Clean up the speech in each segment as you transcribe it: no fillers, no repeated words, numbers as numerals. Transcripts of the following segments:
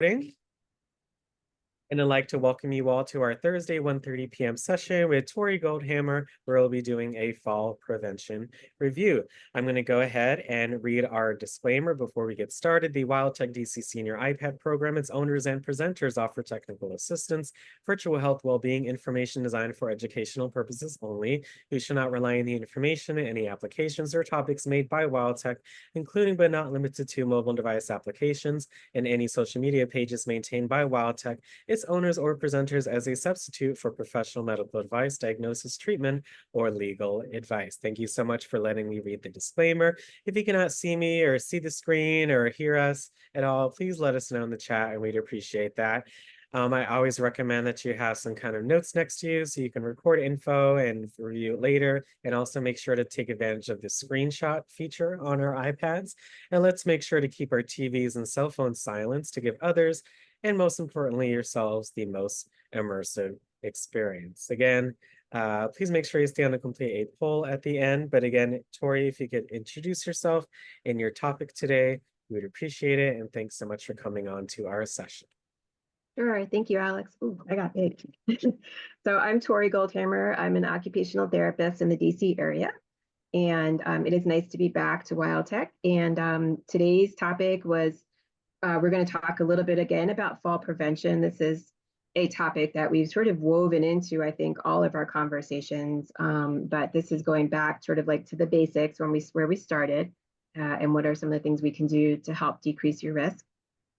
Morning. And I'd like to welcome you all to our Thursday 1:30 p.m. session with Tori Goldhammer, where we'll be doing a fall prevention review. I'm going to go ahead and read our disclaimer before we get started. The WildTech DC Senior iPad program, its owners and presenters offer technical assistance, virtual health well-being information designed for educational purposes only. You should not rely on the information in any applications or topics made by WildTech, including but not limited to mobile device applications and any social media pages maintained by WildTech, its owners or presenters as a substitute for professional medical advice, diagnosis, treatment, or legal advice. Thank you so much for letting me read the disclaimer. If you cannot see me or see the screen or hear us at all, please let us know in the chat and we'd appreciate that. I always recommend that you have some kind of notes next to you so you can record info and review it later, and also make sure to take advantage of the screenshot feature on our iPads. And let's make sure to keep our TVs and cell phones silenced to give others, and most importantly, yourselves, the most immersive experience. Again, please make sure you stay on the complete a poll at the end. But again, Tori, if you could introduce yourself and your topic today, we would appreciate it. And thanks so much for coming on to our session. Sure. Thank you, Alex. Ooh, I got big. So I'm Tori Goldhammer. I'm an occupational therapist in the DC area. And it is nice to be back to WildTech. And today's topic was, we're going to talk a little bit again about fall prevention. This is a topic that we've sort of woven into, I think, all of our conversations. But this is going back sort of like to the basics where we started, and what are some of the things we can do to help decrease your risk.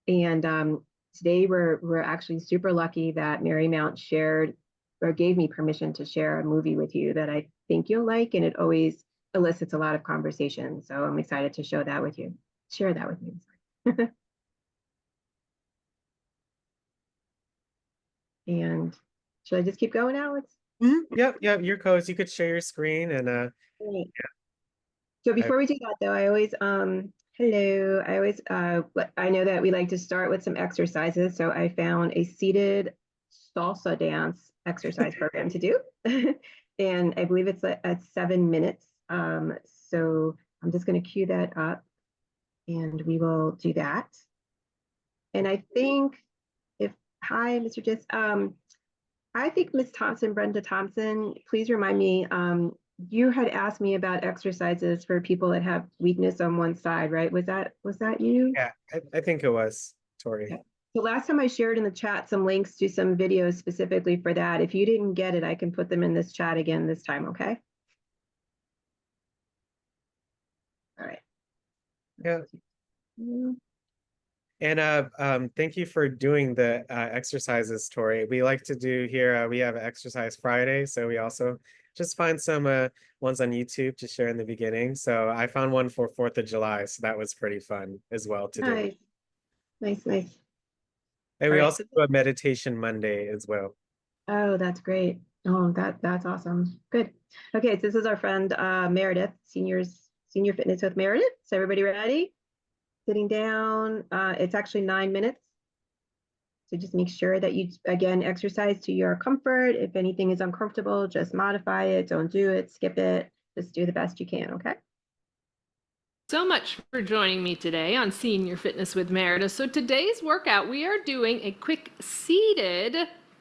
And today we're actually super lucky that Marymount shared or gave me permission to share a movie with you that I think you'll like, and it always elicits a lot of conversation. So I'm excited to share that with you. And should I just keep going, Alex? Yep, your codes. You could share your screen and Great. Yeah. So before we do that, though, I always I know that we like to start with some exercises. So I found a seated salsa dance exercise program to do, and I believe it's at 7 minutes. So I'm just going to cue that up, and we will do that. And I think hi, Mr. Just, I think Ms. Thompson, Brenda Thompson, please remind me, you had asked me about exercises for people that have weakness on one side, right? Was that you? Yeah, I think it was, Tori. Yeah. So last time I shared in the chat some links to some videos specifically for that. If you didn't get it, I can put them in this chat again this time, okay? All right. Yeah. And thank you for doing the exercises, Tori. We like to do here, we have Exercise Friday, so we also just find some ones on YouTube to share in the beginning. So I found one for 4th of July, so that was pretty fun as well to do. Nice. And we also do a meditation Monday as well. Oh, that's great. Oh, that's awesome. Good. Okay, so this is our friend Meredith, Senior Fitness with Meredith. So everybody ready? Sitting down. It's actually 9 minutes. So just make sure that you, again, exercise to your comfort. If anything is uncomfortable, just modify it. Don't do it. Skip it. Just do the best you can, okay? So much for joining me today on Senior Fitness with Meredith. So today's workout, we are doing a quick seated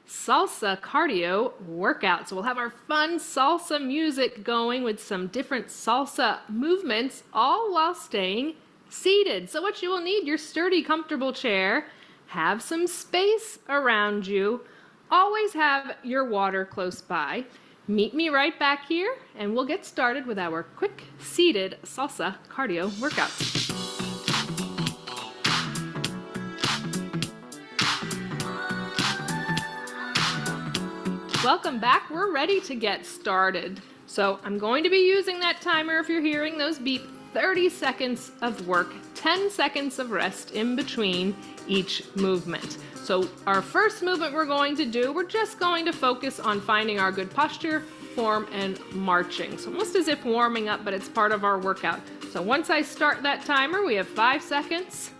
salsa cardio workout. So we'll have our fun salsa music going with some different salsa movements, all while staying seated. So what you will need, your sturdy, comfortable chair, have some space around you, always have your water close by. Meet me right back here and we'll get started with our quick seated salsa cardio workout. Welcome back. We're ready to get started. So I'm going to be using that timer if you're hearing those beep. 30 seconds of work, 10 seconds of rest in between each movement. So our first movement we're going to do, we're just going to focus on finding our good posture, form, and marching. So almost as if warming up, but it's part of our workout. So once I start that timer, we have 5 seconds.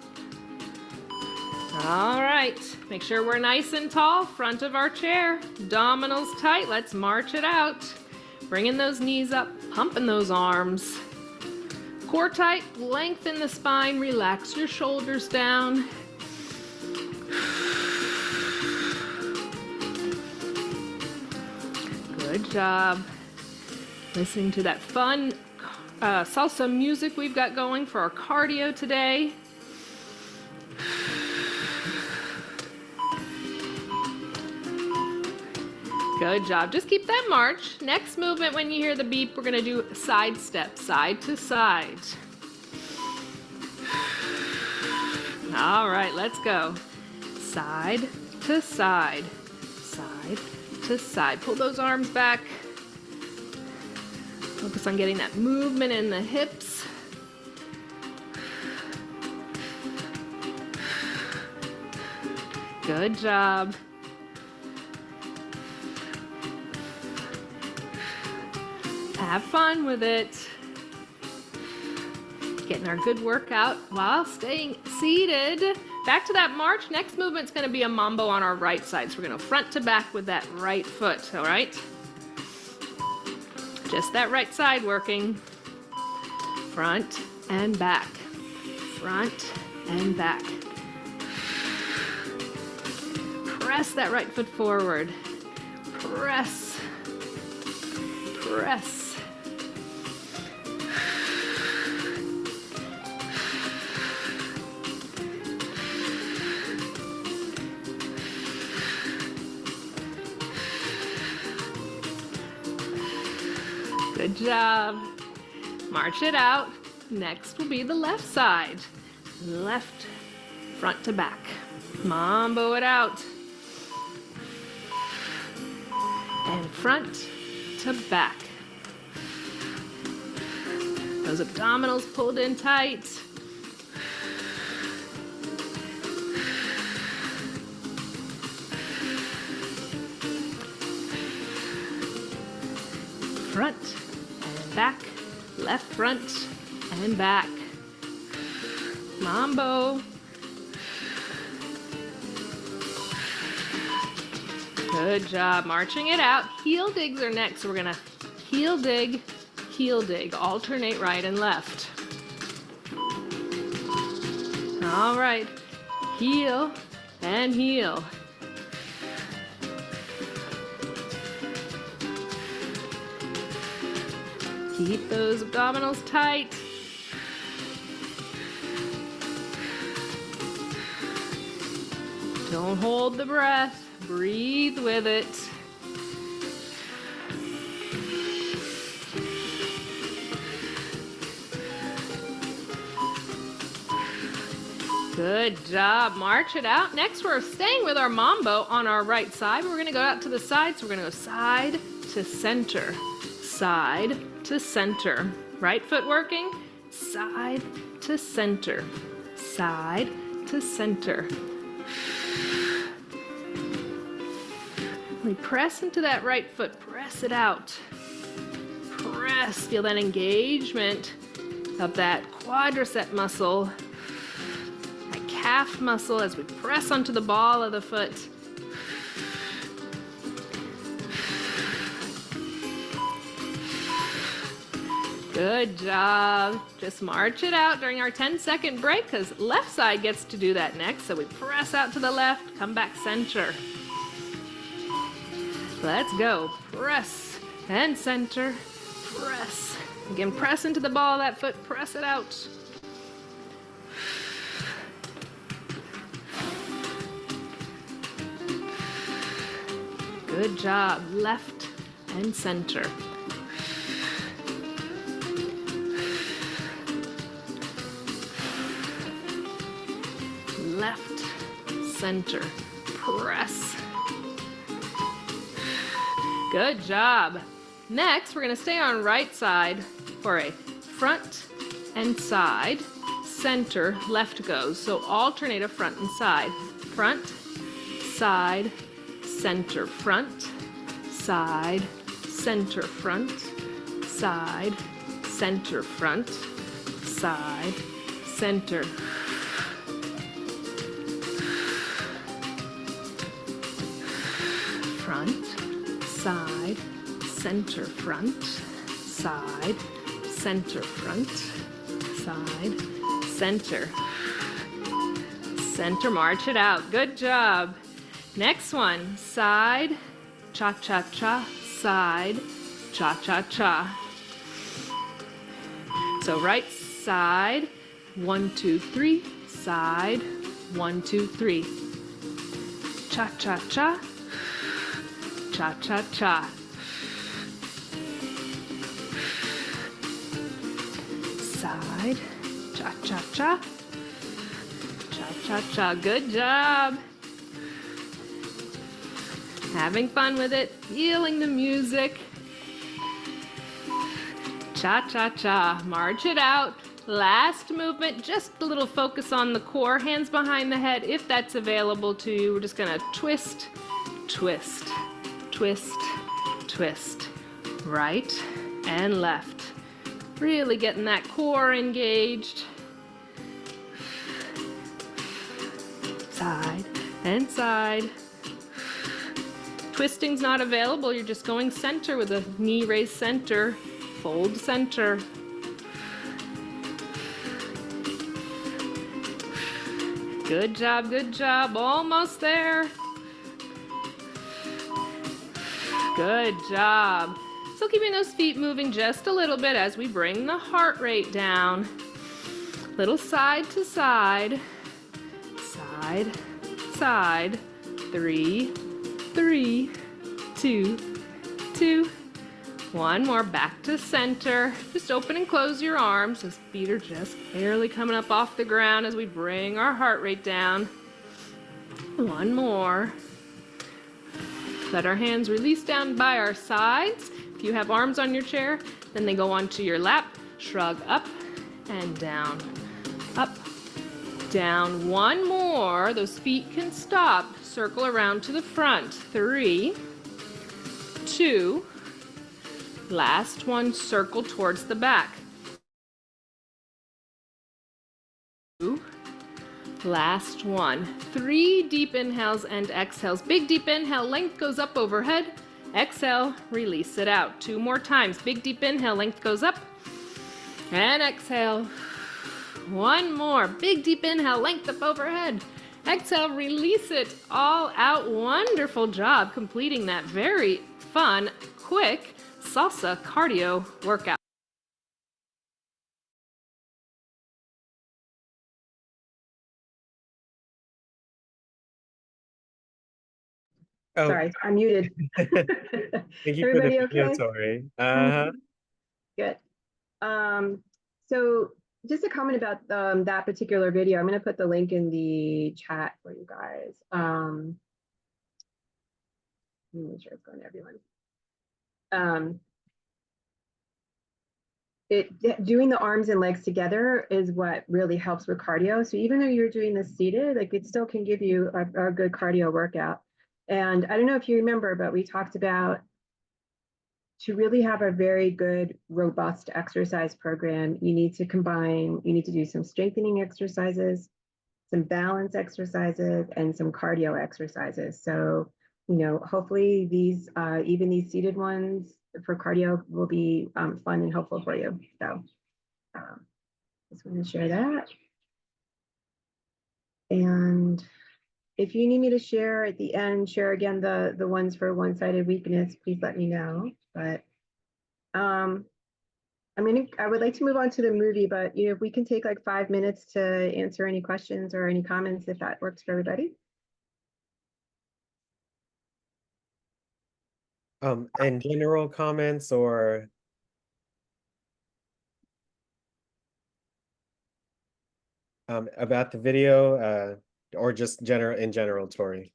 All right, make sure we're nice and tall, front of our chair, abdominals tight, let's march it out. Bringing those knees up, pumping those arms. Core tight, lengthen the spine, relax your shoulders down. Good job. Listening to that fun salsa music we've got going for our cardio today. Good job. Just keep that march. Next movement, when you hear the beep, we're going to do side step, side to side. All right, let's go. Side to side, side to side. Pull those arms back. Focus on getting that movement in the hips. Good job. Have fun with it. Getting our good workout while staying seated. Back to that march. Next movement's going to be a mambo on our right side. So we're going to front to back with that right foot, all right? Just that right side working. Front and back. Front and back. Press that right foot forward. Press. Press. Good job. March it out. Next will be the left side. Left, front to back. Mambo it out. And front to back. Those abdominals pulled in tight. Front and back, left front and back. Mambo. Good job, marching it out. Heel digs are next, so we're gonna heel dig, alternate right and left. All right, heel and heel. Keep those abdominals tight. Don't hold the breath. Breathe with it. Good job. March it out. Next, we're staying with our mambo on our right side. We're going to go out to the side. So we're going to go side to center. Side to center. Right foot working. Side to center. Side to center. We press into that right foot. Press it out. Press. Feel that engagement of that quadricep muscle. That calf muscle as we press onto the ball of the foot. Good job. Just march it out during our 10-second break because left side gets to do that next. So we press out to the left, come back center. Let's go. Press and center. Press. Again, press into the ball of that foot. Press it out. Good job. Left and center. Left, center, press. Good job. Next, we're going to stay on right side for a front and side, center, left goes. So alternate a front and side. Front, side, center, front, side, center, front, side, center, front, side, center. Front, side, center, front, side, center, front, side, center. Center, march it out. Good job. Next one, side, cha-cha-cha, side, cha-cha-cha. So right side, 1, 2, 3, side, 1, 2, 3. Cha-cha-cha, cha-cha-cha. Side, cha-cha-cha, cha-cha-cha. Good job. Having fun with it, feeling the music. Cha-cha-cha, march it out. Last movement, just a little focus on the core, hands behind the head if that's available to you. We're just gonna twist, twist, twist, twist, right and left. Really getting that core engaged. Side and side. Twisting's not available, you're just going center with a knee raised center. Fold center. Good job, almost there. Good job. Still keeping those feet moving just a little bit as we bring the heart rate down. Little side to side, side, side, 3, 3, 2, 2. One more, back to center. Just open and close your arms. Those feet are just barely coming up off the ground as we bring our heart rate down. One more. Let our hands release down by our sides. If you have arms on your chair, then they go onto your lap. Shrug up and down, up, down. One more. Those feet can stop. Circle around to the front. 3, 2, last one, circle towards the back. 2, last one. 3 deep inhales and exhales. Big deep inhale, length goes up overhead. Exhale, release it out. 2 more times. Big deep inhale, length goes up. And exhale. 1 more. Big deep inhale, length up overhead. Exhale, release it all out. Wonderful job completing that very fun, quick salsa cardio workout. Oh, Sorry, I'm muted. thank you for the Everybody video, okay? Tori. Good. So just a comment about that particular video. I'm going to put the link in the chat for you guys. Let me make sure it's going to everyone. Doing the arms and legs together is what really helps with cardio. So even though you're doing this seated, like it still can give you a good cardio workout. And I don't know if you remember, but we talked about to really have a very good, robust exercise program, you need to do some strengthening exercises, some balance exercises, and some cardio exercises. So, hopefully these, even these seated ones for cardio will be fun and helpful for you. So just want to share that. And if you need me to share at the end, share again the ones for one-sided weakness, please let me know. But I would like to move on to the movie, but if we can take like 5 minutes to answer any questions or any comments, if that works for everybody. And general comments or about the video, or just in general, Tori.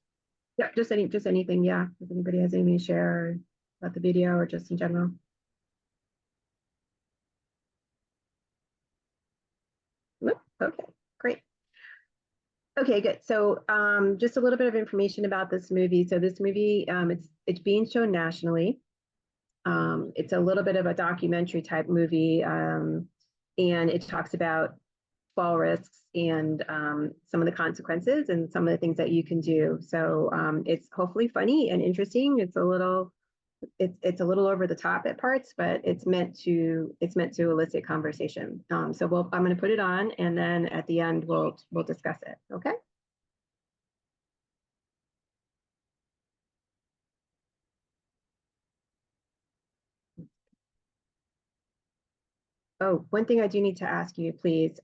Yeah, just anything. Yeah, if anybody has anything to share about the video or just in general. Okay, great. Okay, good. So just a little bit of information about this movie. So this movie, it's being shown nationally. It's a little bit of a documentary type movie, and it talks about fall risks and some of the consequences and some of the things that you can do. So it's hopefully funny and interesting. It's a little over the top at parts, but it's meant to elicit conversation. So I'm going to put it on, and then at the end we'll discuss it. Okay. Oh, one thing I do need to ask you, please.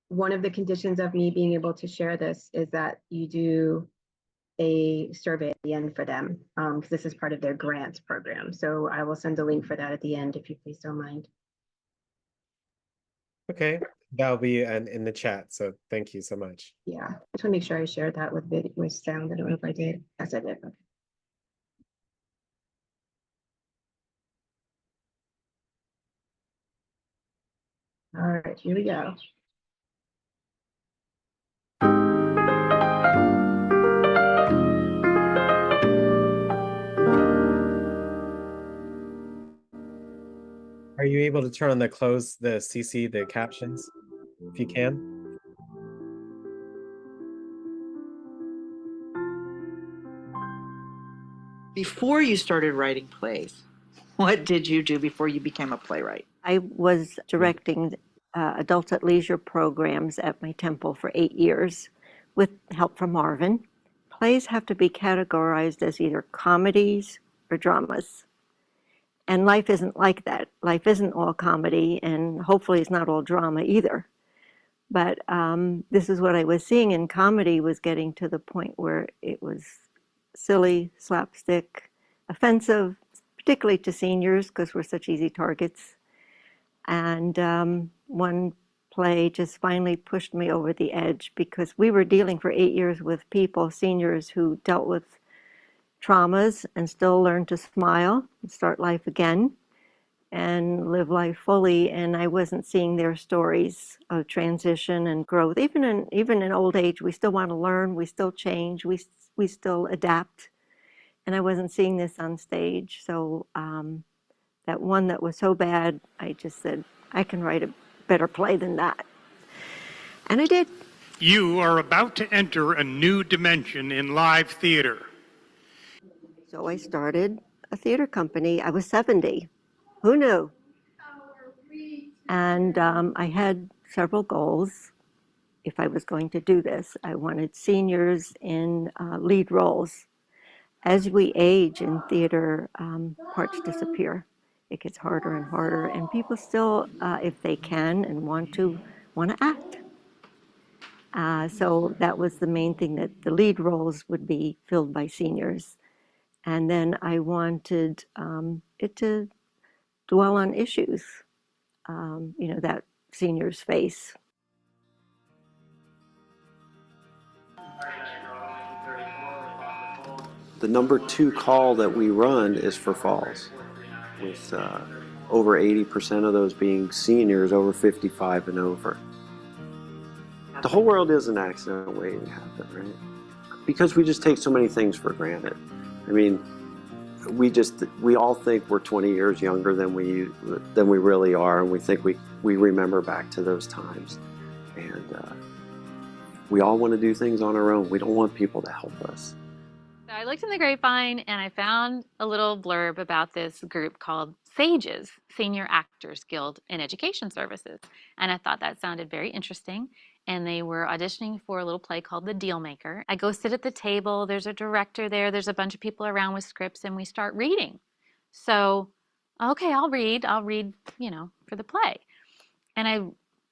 One of the conditions of me being able to share this is that you do a survey at the end for them, because this is part of their grants program. So I will send a link for that at the end if you please don't mind. Okay, that'll be in the chat. So thank you so much. Yeah, I just want to make sure I shared that with video, with sound. I don't know if I did. Yes, I did. Okay. All right, here we go. Are you able to turn on the CC, the captions, if you can? Before you started writing plays, what did you do before you became a playwright? I was directing adults at leisure programs at my temple for 8 years with help from Marvin. Plays have to be categorized as either comedies or dramas. And life isn't like that. Life isn't all comedy, and hopefully it's not all drama either. But this is what I was seeing in comedy, was getting to the point where it was silly, slapstick, offensive, particularly to seniors because we're such easy targets. And one play just finally pushed me over the edge because we were dealing for 8 years with people, seniors, who dealt with traumas and still learned to smile and start life again and live life fully. And I wasn't seeing their stories of transition and growth. Even in old age, we still want to learn, we still change, we still adapt. And I wasn't seeing this on stage. So that one that was so bad, I just said, I can write a better play than that. And I did. You are about to enter a new dimension in live theater. So I started a theater company. I was 70. Who knew? And I had several goals if I was going to do this. I wanted seniors in lead roles. As we age in theater, parts disappear. It gets harder and harder, and people still, if they can and want to act. So that was the main thing, that the lead roles would be filled by seniors. And then I wanted it to dwell on issues, that seniors face. The number 2 call that we run is for falls, with over 80% of those being seniors over 55 and over. The whole world is an accident waiting to happen, right? Because we just take so many things for granted. I mean, we all think we're 20 years younger than we really are, and we think we remember back to those times. And we all want to do things on our own. We don't want people to help us. So I looked in the grapevine and I found a little blurb about this group called SAGES, Senior Actors Guild in Education Services. And I thought that sounded very interesting. And they were auditioning for a little play called The Dealmaker. I go sit at the table, there's a director there, there's a bunch of people around with scripts, and we start reading. So, okay, I'll read, for the play. And I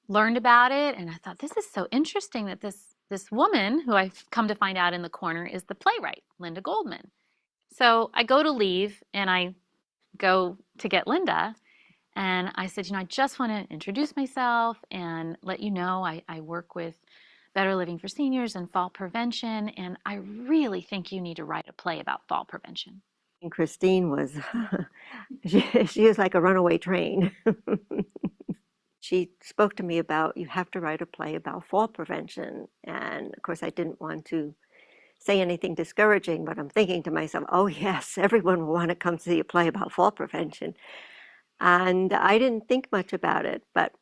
learned about it, and I thought, this is so interesting that this woman, who I've come to find out in the corner, is the playwright, Linda Goldman. So I go to leave, and I go to get Linda, and I said, I just want to introduce myself and let you know I work with Better Living for Seniors and fall prevention, and I really think you need to write a play about fall prevention. And Christine was, she was like a runaway train. She spoke to me about, you have to write a play about fall prevention. And of course, I didn't want to say anything discouraging, but I'm thinking to myself, oh yes, everyone will want to come see a play about fall prevention. And I didn't think much about it, but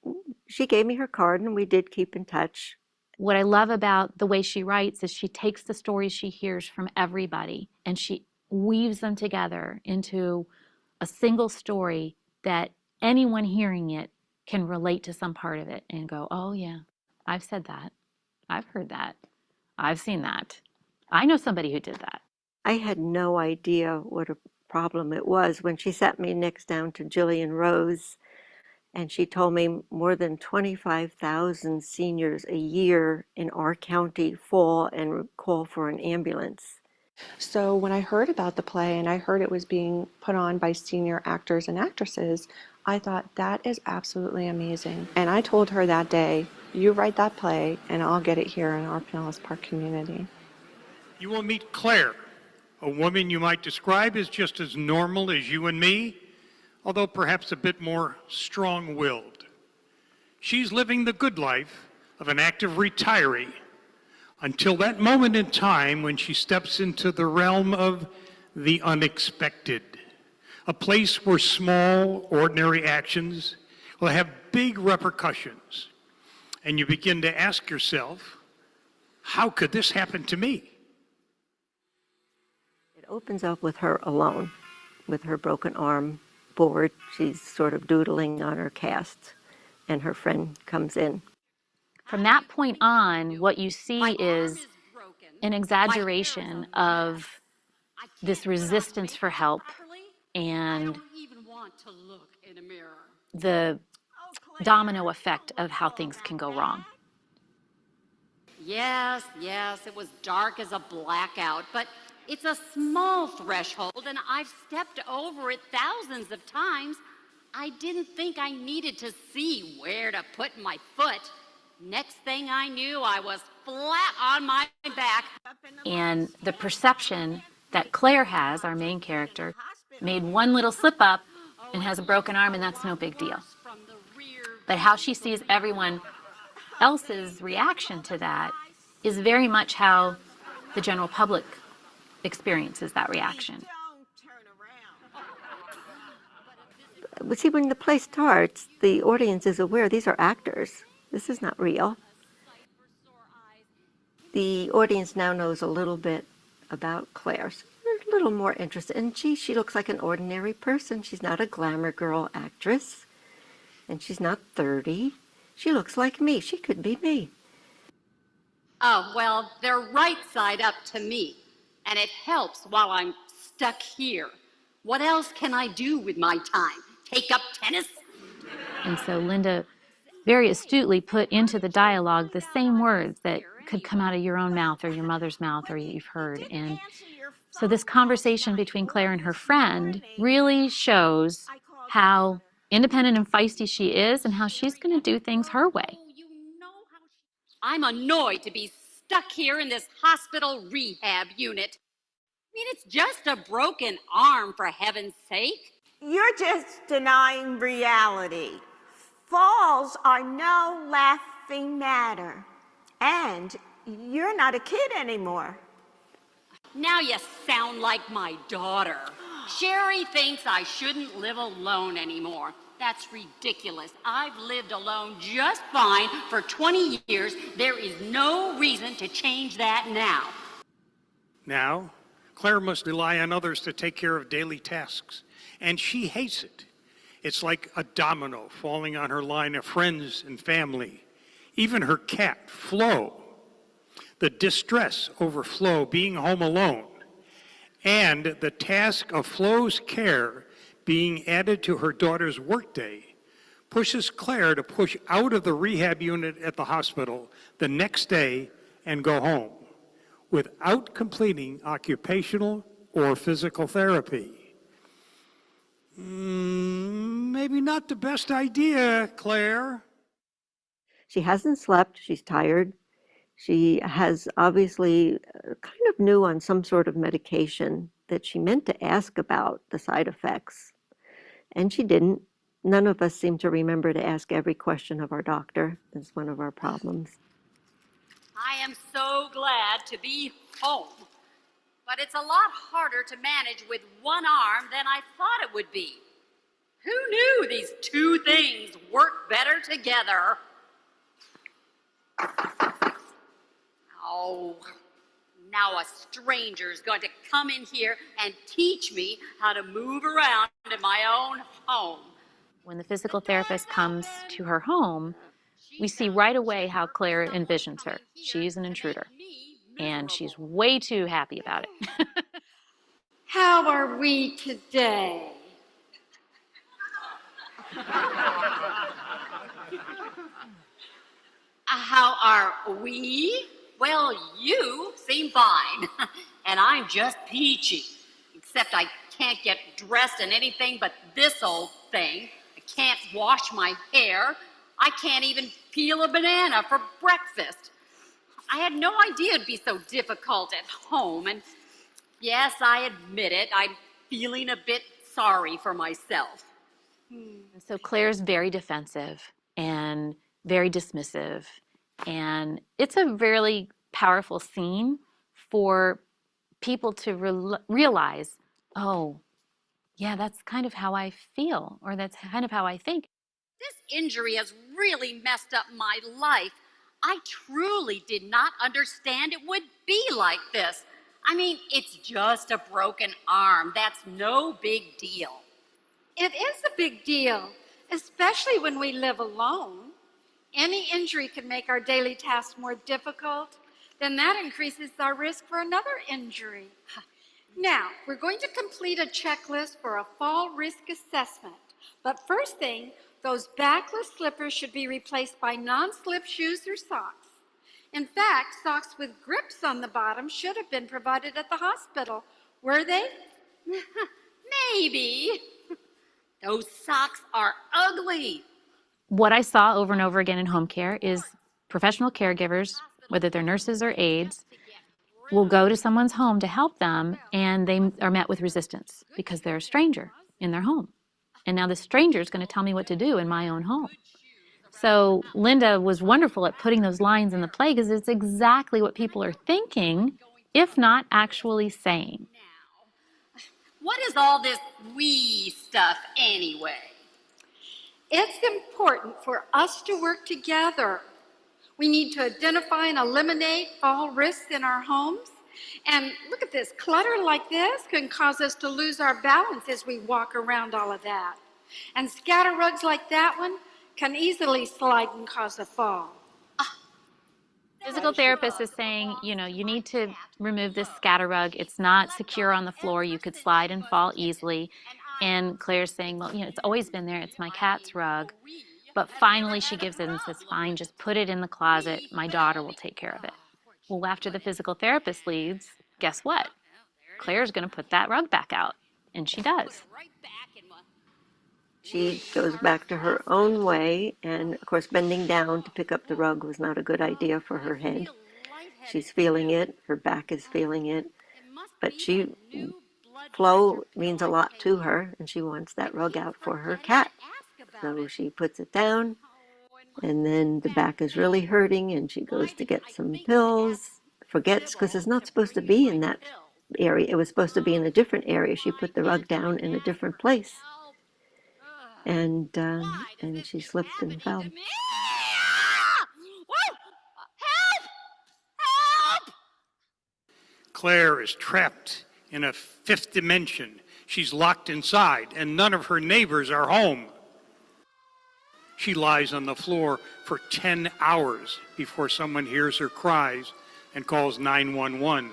she gave me her card and we did keep in touch. What I love about the way she writes is she takes the stories she hears from everybody and she weaves them together into a single story that anyone hearing it can relate to some part of it and go, oh yeah, I've said that. I've heard that. I've seen that. I know somebody who did that. I had no idea what a problem it was when she sat me next down to Jillian Rose, And she told me more than 25,000 seniors a year in our county fall and call for an ambulance. So when I heard about the play and I heard it was being put on by senior actors and actresses, I thought that is absolutely amazing. And I told her that day, you write that play and I'll get it here in our Pinellas Park community. You will meet Claire, a woman you might describe as just as normal as you and me, although perhaps a bit more strong-willed. She's living the good life of an active retiree until that moment in time when she steps into the realm of the unexpected, a place where small, ordinary actions will have big repercussions. And you begin to ask yourself, how could this happen to me? It opens up with her alone, with her broken arm, bored. She's sort of doodling on her cast, and her friend comes in. From that point on, what you see is an exaggeration of this resistance for help and the domino effect of how things can go wrong. Yes, it was dark as a blackout, but it's a small threshold and I've stepped over it thousands of times. I didn't think I needed to see where to put my foot. Next thing I knew, I was flat on my back. And the perception that Claire has, our main character, made one little slip up and has a broken arm, and that's no big deal. But how she sees everyone else's reaction to that is very much how the general public experiences that reaction. But see, when the play starts, the audience is aware these are actors. This is not real. The audience now knows a little bit about Claire. So they're a little more interested. And she looks like an ordinary person. She's not a glamour girl actress. And she's not 30. She looks like me. She could be me. Oh, well, they're right side up to me, and it helps while I'm stuck here. What else can I do with my time? Take up tennis? And so Linda very astutely put into the dialogue the same words that could come out of your own mouth or your mother's mouth or you've heard. And so this conversation between Claire and her friend really shows how independent and feisty she is and how she's going to do things her way. I'm annoyed to be stuck here in this hospital rehab unit. I mean, it's just a broken arm, for heaven's sake. You're just denying reality. Falls are no laughing matter. And you're not a kid anymore. Now you sound like my daughter. Sherry thinks I shouldn't live alone anymore. That's ridiculous. I've lived alone just fine for 20 years. There is no reason to change that now. Now, Claire must rely on others to take care of daily tasks, and she hates it. It's like a domino falling on her line of friends and family. Even her cat, Flo. The distress over Flo being home alone, and the task of Flo's care being added to her daughter's workday pushes Claire to push out of the rehab unit at the hospital the next day and go home without completing occupational or physical therapy. Maybe not the best idea, Claire. She hasn't slept. She's tired. She has obviously kind of new on some sort of medication that she meant to ask about the side effects. And she didn't. None of us seem to remember to ask every question of our doctor. It's one of our problems. I am so glad to be home. But it's a lot harder to manage with one arm than I thought it would be. Who knew these two things work better together? Oh, now a stranger's going to come in here and teach me how to move around in my own home. When the physical therapist comes to her home, we see right away how Claire envisions her. She's an intruder, and she's way too happy about it. How are we today? How are we? Well, you seem fine. And I'm just peachy. Except I can't get dressed in anything but this old thing. I can't wash my hair. I can't even peel a banana for breakfast. I had no idea it'd be so difficult at home. And yes, I admit it, I'm feeling a bit sorry for myself. So Claire's very defensive and very dismissive. And it's a really powerful scene for people to realize, oh, yeah, that's kind of how I feel, or that's kind of how I think. This injury has really messed up my life. I truly did not understand it would be like this. I mean, it's just a broken arm. That's no big deal. It is a big deal, especially when we live alone. Any injury can make our daily tasks more difficult. Then that increases our risk for another injury. Now, we're going to complete a checklist for a fall risk assessment. But first thing, those backless slippers should be replaced by non-slip shoes or socks. In fact, socks with grips on the bottom should have been provided at the hospital. Were they? Maybe. Those socks are ugly. What I saw over and over again in home care is professional caregivers, whether they're nurses or aides, will go to someone's home to help them, and they are met with resistance because they're a stranger in their home. And now the stranger is going to tell me what to do in my own home. So Linda was wonderful at putting those lines in the play because it's exactly what people are thinking, if not actually saying. What is all this we stuff anyway? It's important for us to work together. We need to identify and eliminate fall risks in our homes. And look at this, clutter like this can cause us to lose our balance as we walk around all of that. And scatter rugs like that one can easily slide and cause a fall. Physical therapist is saying, you know, you need to remove this scatter rug. It's not secure on the floor. You could slide and fall easily. And Claire's saying, well, you know, it's always been there. It's my cat's rug. But finally she gives in and says, fine, just put it in the closet. My daughter will take care of it. Well, after the physical therapist leaves, guess what? Claire's going to put that rug back out. And she does. She goes back to her own way, and of course bending down to pick up the rug was not a good idea for her head. She's feeling it, her back is feeling it, but flow means a lot to her, and she wants that rug out for her cat. So she puts it down, and then the back is really hurting, and she goes to get some pills, forgets, because it's not supposed to be in that area. It was supposed to be in a different area. She put the rug down in a different place. And she slipped and fell. Help! Help! Claire is trapped in a fifth dimension. She's locked inside, and none of her neighbors are home. She lies on the floor for 10 hours before someone hears her cries and calls 911.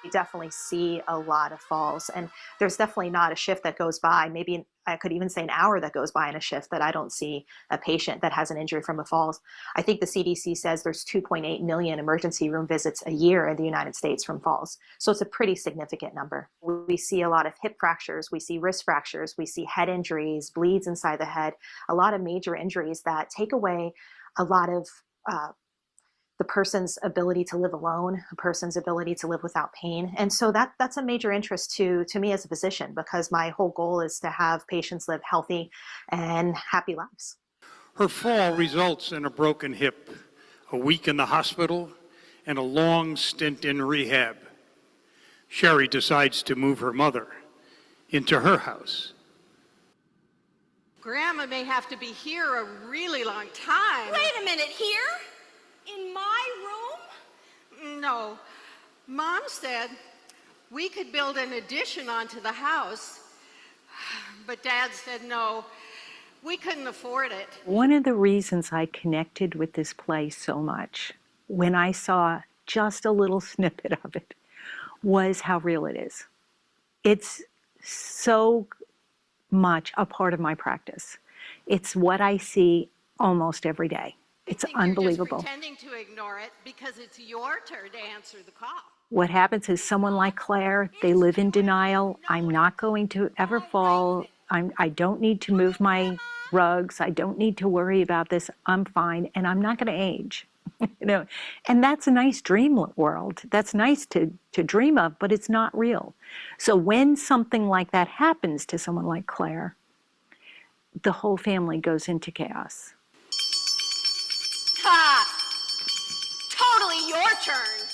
We definitely see a lot of falls, and there's definitely not a shift that goes by, maybe I could even say an hour that goes by in a shift that I don't see a patient that has an injury from a falls. I think the CDC says there's 2.8 million emergency room visits a year in the United States from falls. So it's a pretty significant number. We see a lot of hip fractures, we see wrist fractures, we see head injuries, bleeds inside the head, a lot of major injuries that take away a lot of the person's ability to live alone, a person's ability to live without pain. And so that's a major interest to me as a physician, because my whole goal is to have patients live healthy and happy lives. Her fall results in a broken hip, a week in the hospital, and a long stint in rehab. Sherry decides to move her mother into her house. Grandma may have to be here a really long time. Wait a minute, here? In my room? No. Mom said we could build an addition onto the house, but Dad said no, we couldn't afford it. One of the reasons I connected with this play so much, when I saw just a little snippet of it, was how real it is. It's so much a part of my practice. It's what I see almost every day. It's unbelievable. You're just pretending to ignore it because it's your turn to answer the call. What happens is someone like Claire, they live in denial. I'm not going to ever fall. I don't need to move my rugs. I don't need to worry about this. I'm fine, and I'm not going to age. You know, and that's a nice dream world. That's nice to dream of, but it's not real. So when something like that happens to someone like Claire, the whole family goes into chaos. Ha! Totally your turn.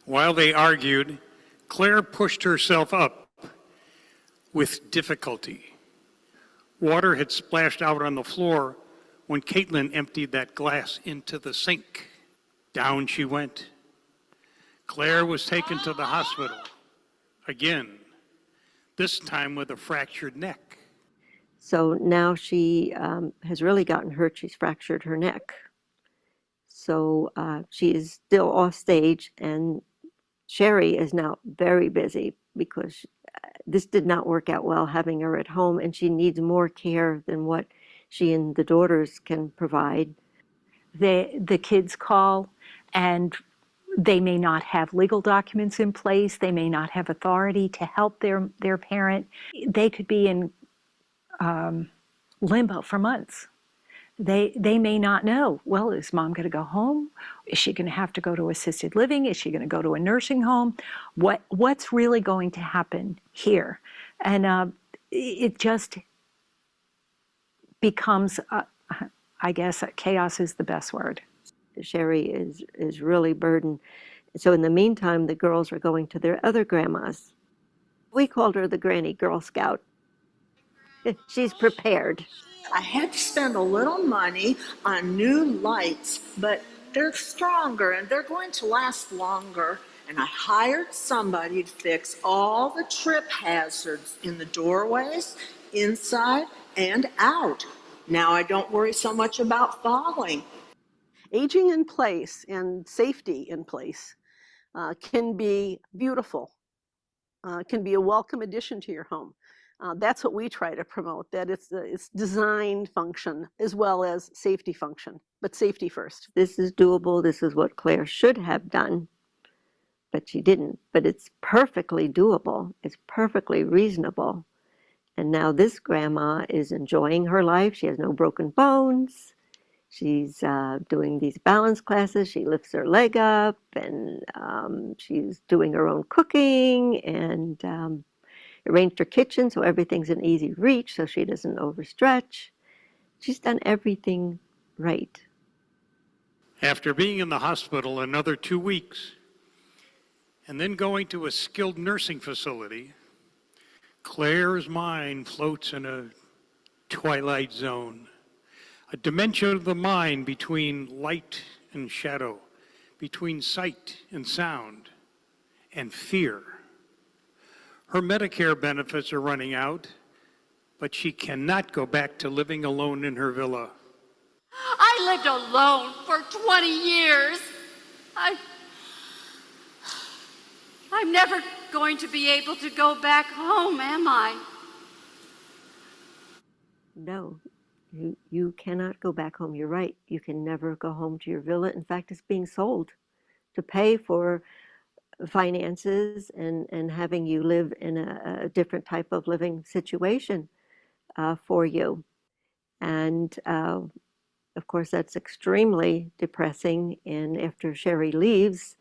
While they argued, Claire pushed herself up with difficulty. Water had splashed out on the floor when Caitlin emptied that glass into the sink. Down she went. Claire was taken to the hospital again, this time with a fractured neck. So now she has really gotten hurt. She's fractured her neck. So she is still off stage, and Sherry is now very busy because this did not work out well having her at home, and she needs more care than what she and the daughters can provide. The kids call, and they may not have legal documents in place. They may not have authority to help their parent. They could be in limbo for months. They may not know, well, is mom going to go home? Is she going to have to go to assisted living? Is she going to go to a nursing home? What's really going to happen here? And it just becomes, I guess, chaos is the best word. Sherry is really burdened. So in the meantime, the girls are going to their other grandmas. We called her the Granny Girl Scout. She's prepared. I had to spend a little money on new lights, but they're stronger and they're going to last longer. And I hired somebody to fix all the trip hazards in the doorways, inside and out. Now I don't worry so much about falling. Aging in place and safety in place can be beautiful, can be a welcome addition to your home. That's what we try to promote, that it's design function as well as safety function, but safety first. This is doable. This is what Claire should have done, but she didn't. But it's perfectly doable. It's perfectly reasonable. And now this grandma is enjoying her life. She has no broken bones. She's doing these balance classes. She lifts her leg up, and she's doing her own cooking, and arranged her kitchen so everything's in easy reach so she doesn't overstretch. She's done everything right. After being in the hospital another 2 weeks and then going to a skilled nursing facility, Claire's mind floats in a twilight zone, a dimension of the mind between light and shadow, between sight and sound, and fear. Her Medicare benefits are running out, but she cannot go back to living alone in her villa. I lived alone for 20 years. I'm never going to be able to go back home, am I? No, you cannot go back home. You're right. You can never go home to your villa. In fact, it's being sold to pay for finances and having you live in a different type of living situation for you. And of course, that's extremely depressing. And after Sherry leaves,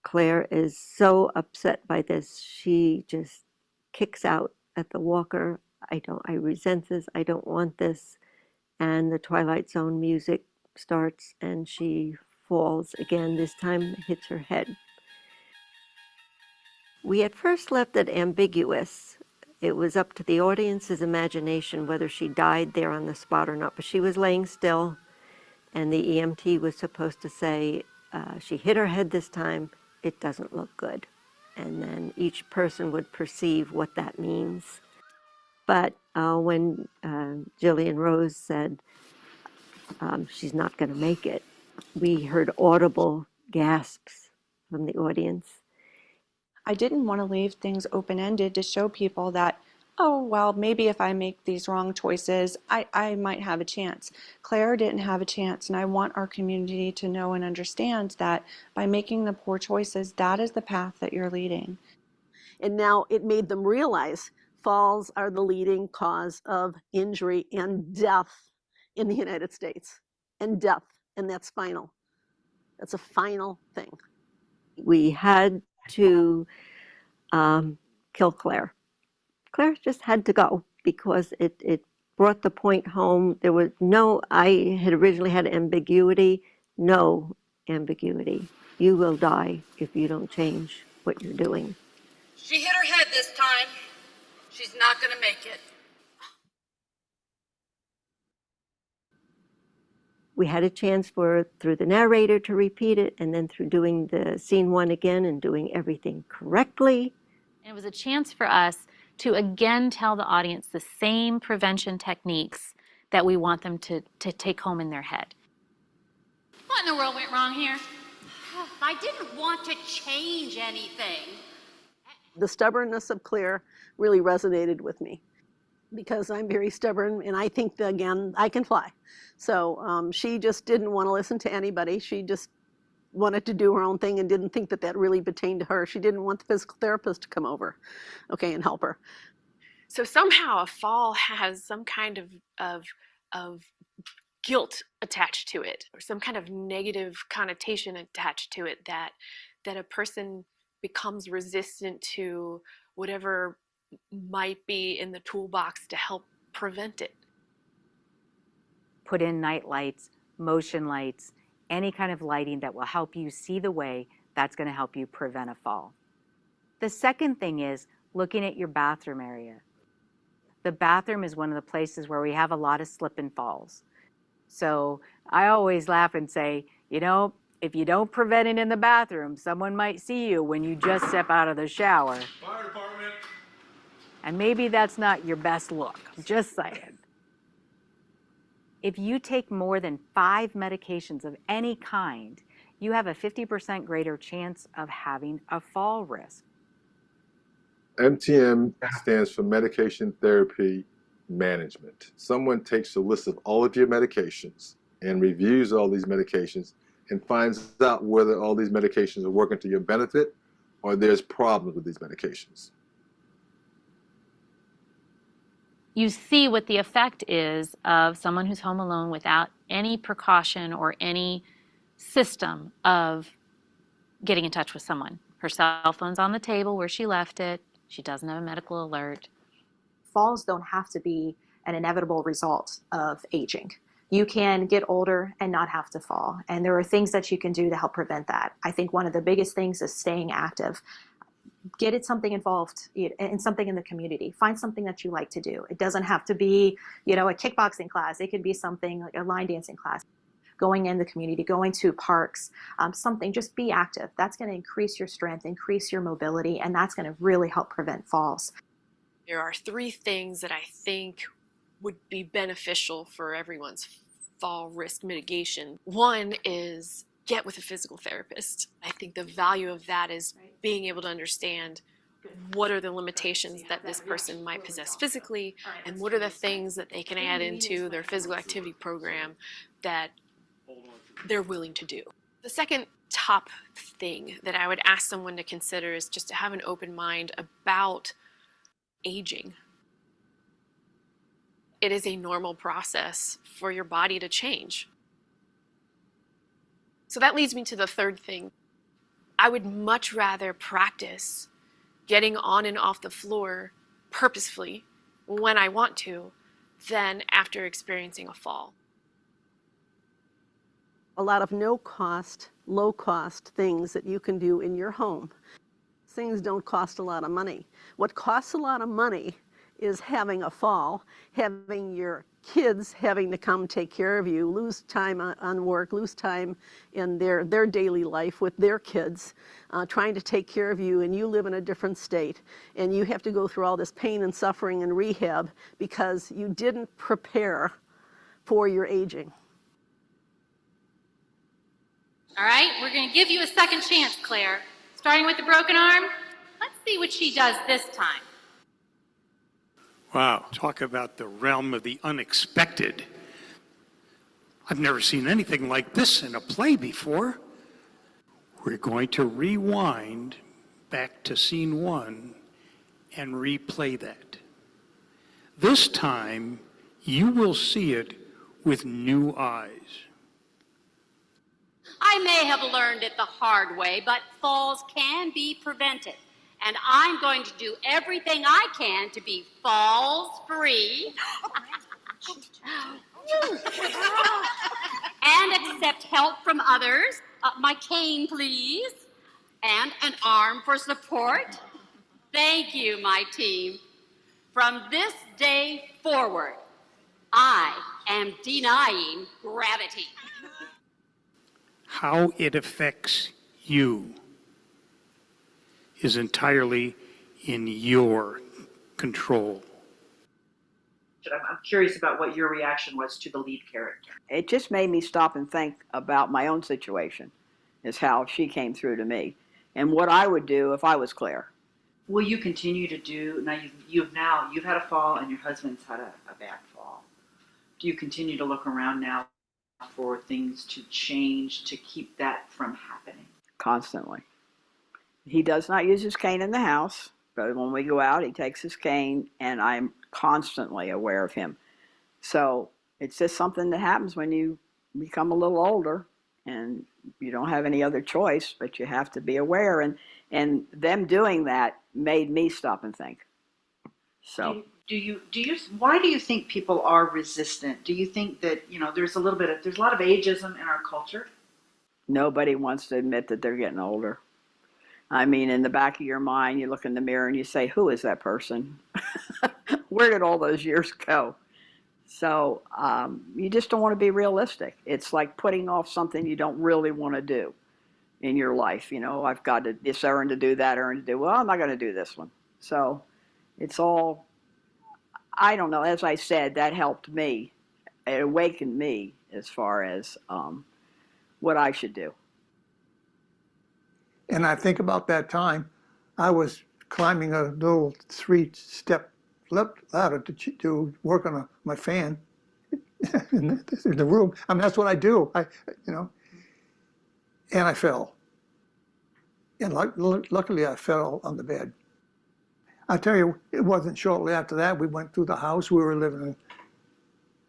Claire is so upset by this. She just kicks out at the walker. I resent this. I don't want this. And the Twilight Zone music starts, and she falls again. This time hits her head. We at first left it ambiguous. It was up to the audience's imagination whether she died there on the spot or not, but she was laying still, and the EMT was supposed to say, she hit her head this time, it doesn't look good. And then each person would perceive what that means. But when Jillian Rose said she's not going to make it, we heard audible gasps from the audience. I didn't want to leave things open-ended to show people that, oh, well, maybe if I make these wrong choices, I might have a chance. Claire didn't have a chance, and I want our community to know and understand that by making the poor choices, that is the path that you're leading. And now it made them realize falls are the leading cause of injury and death in the United States. And death, and that's final. That's a final thing. We had to kill Claire. Claire just had to go because it brought the point home. There was no, I had originally had ambiguity, no ambiguity. You will die if you don't change what you're doing. She hit her head this time. She's not going to make it. We had a chance through the narrator to repeat it, and then through doing the scene one again and doing everything correctly. And it was a chance for us to again tell the audience the same prevention techniques that we want them to take home in their head. What in the world went wrong here? I didn't want to change anything. The stubbornness of Claire really resonated with me because I'm very stubborn and I think that, again, I can fly. So she just didn't want to listen to anybody. She just wanted to do her own thing and didn't think that that really pertained to her. She didn't want the physical therapist to come over, okay, and help her. So somehow a fall has some kind of guilt attached to it, or some kind of negative connotation attached to it, that a person becomes resistant to whatever might be in the toolbox to help prevent it. Put in night lights, motion lights, any kind of lighting that will help you see the way. That's going to help you prevent a fall. The second thing is looking at your bathroom area. The bathroom is one of the places where we have a lot of slip and falls. So I always laugh and say, you know, if you don't prevent it in the bathroom, someone might see you when you just step out of the shower. Fire department. And maybe that's not your best look, I'm just saying. If you take more than 5 medications of any kind, you have a 50% greater chance of having a fall risk. MTM stands for Medication Therapy Management. Someone takes a list of all of your medications and reviews all these medications and finds out whether all these medications are working to your benefit or there's problems with these medications. You see what the effect is of someone who's home alone without any precaution or any system of getting in touch with someone. Her cell phone's on the table where she left it. She doesn't have a medical alert. Falls don't have to be an inevitable result of aging. You can get older and not have to fall. And there are things that you can do to help prevent that. I think one of the biggest things is staying active. Get it something involved in something in the community. Find something that you like to do. It doesn't have to be, a kickboxing class. It could be something like a line dancing class. Going in the community, going to parks, something, just be active. That's going to increase your strength, increase your mobility, and that's going to really help prevent falls. There are 3 things that I think would be beneficial for everyone's fall risk mitigation. One is get with a physical therapist. I think the value of that is being able to understand what are the limitations that this person might possess physically, and what are the things that they can add into their physical activity program that they're willing to do. The second top thing that I would ask someone to consider is just to have an open mind about aging. It is a normal process for your body to change. So that leads me to the third thing. I would much rather practice getting on and off the floor purposefully when I want to than after experiencing a fall. A lot of no-cost, low-cost things that you can do in your home. Things don't cost a lot of money. What costs a lot of money is having a fall, having your kids having to come take care of you, lose time on work, lose time in their daily life with their kids, trying to take care of you, and you live in a different state, and you have to go through all this pain and suffering and rehab because you didn't prepare for your aging. All right, we're going to give you a second chance, Claire. Starting with the broken arm, see what she does this time. Wow, talk about the realm of the unexpected. I've never seen anything like this in a play before. We're going to rewind back to scene 1 and replay that. This time, you will see it with new eyes. I may have learned it the hard way, but falls can be prevented. And I'm going to do everything I can to be falls free and accept help from others. My cane, please. And an arm for support. Thank you, my team. From this day forward, I am denying gravity. How it affects you is entirely in your control. I'm curious about what your reaction was to the lead character. It just made me stop and think about my own situation, is how she came through to me, and what I would do if I was Claire. Will you continue to do, now you've had a fall and your husband's had a bad fall. Do you continue to look around now for things to change to keep that from happening? Constantly. He does not use his cane in the house, but when we go out, he takes his cane, and I'm constantly aware of him. So it's just something that happens when you become a little older, and you don't have any other choice, but you have to be aware. And them doing that made me stop and think. So. Why do you think people are resistant? Do you think that, there's a lot of ageism in our culture? Nobody wants to admit that they're getting older. I mean, in the back of your mind, you look in the mirror and you say, who is that person? Where did all those years go? So you just don't want to be realistic. It's like putting off something you don't really want to do in your life. I've got this errand to do, that errand to do. Well, I'm not going to do this one. So it's all, I don't know. As I said, that helped me. It awakened me as far as what I should do. And I think about that time, I was climbing a little 3-step ladder to work on my fan in the room. I mean, that's what I do. And I fell. And luckily, I fell on the bed. I tell you, it wasn't shortly after that. We went through the house we were living in.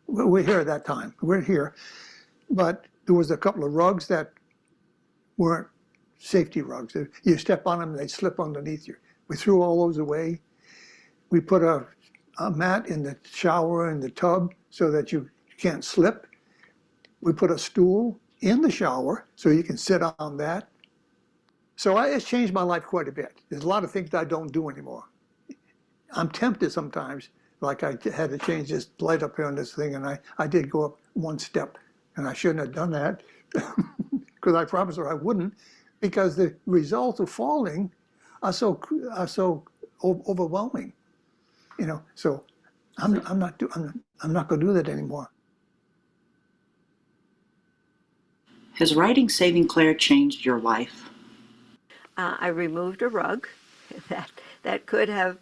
We're here at that time. We're here. But there was a couple of rugs that weren't safety rugs. You step on them, they slip underneath you. We threw all those away. We put a mat in the shower and the tub so that you can't slip. We put a stool in the shower so you can sit on that. So it's changed my life quite a bit. There's a lot of things that I don't do anymore. I'm tempted sometimes, like I had to change this light up here on this thing, and I did go up 1 step, and I shouldn't have done that because I promised her I wouldn't, because the results of falling are so overwhelming, So I'm not going to do that anymore. Has writing Saving Claire changed your life? I removed a rug that could have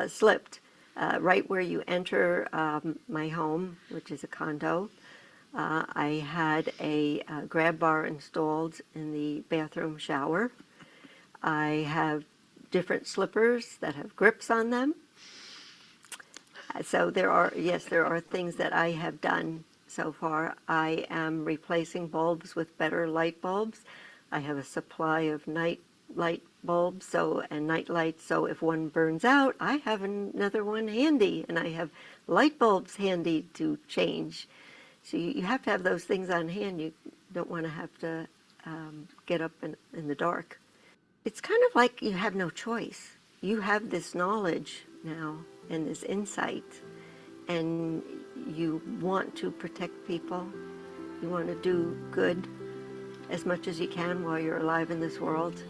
slipped right where you enter my home, which is a condo. I had a grab bar installed in the bathroom shower. I have different slippers that have grips on them. So there are things that I have done so far. I am replacing bulbs with better light bulbs. I have a supply of night light bulbs and night lights, so if one burns out, I have another one handy, and I have light bulbs handy to change. So you have to have those things on hand. You don't want to have to get up in the dark. It's kind of like you have no choice. You have this knowledge now and this insight, and you want to protect people. You want to do good as much as you can while you're alive in this world,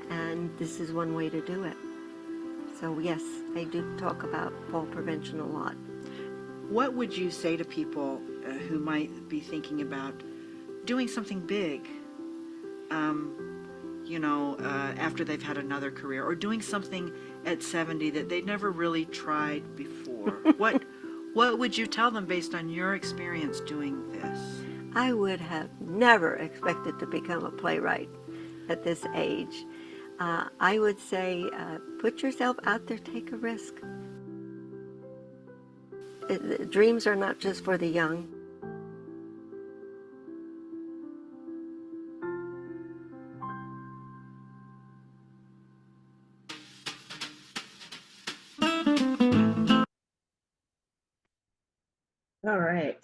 and this is one way to do it. So yes, I do talk about fall prevention a lot. What would you say to people who might be thinking about doing something big, after they've had another career, or doing something at 70 that they never really tried before? What would you tell them based on your experience doing this? I would have never expected to become a playwright at this age. I would say put yourself out there, take a risk. Dreams are not just for the young. All right.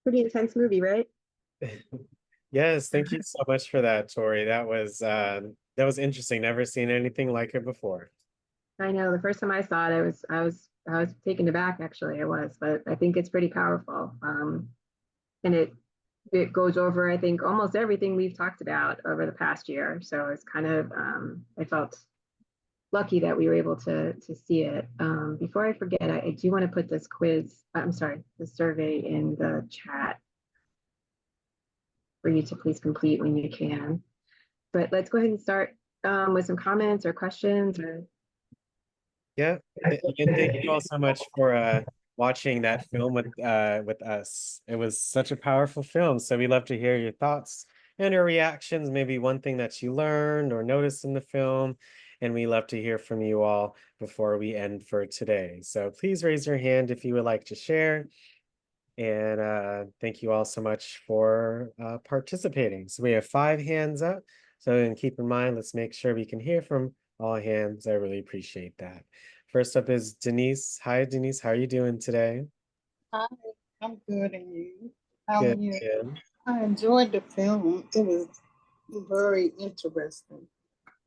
Pretty intense movie, right? Yes, thank you so much for that, Tori. That was interesting. Never seen anything like it before. I know the first time I saw it, I was taken aback. Actually, I was, but I think it's pretty powerful. And it goes over, I think, almost everything we've talked about over the past year. So it's kind of I felt lucky that we were able to see it. Before I forget, I do want to put this quiz. I'm sorry, the survey in the chat for you to please complete when you can. But let's go ahead and start with some comments or questions. Yeah, and thank you all so much for watching that film with us. It was such a powerful film, so we love to hear your thoughts and your reactions, maybe one thing that you learned or noticed in the film, and we love to hear from you all before we end for today. So please raise your hand if you would like to share. And thank you all so much for participating. So we have 5 hands up. So and keep in mind, let's make sure we can hear from all hands. I really appreciate that. First up is Denise. Hi, Denise. How are you doing today? Hi, I'm good, and you? How are Good, you? good. I enjoyed the film. It was very interesting.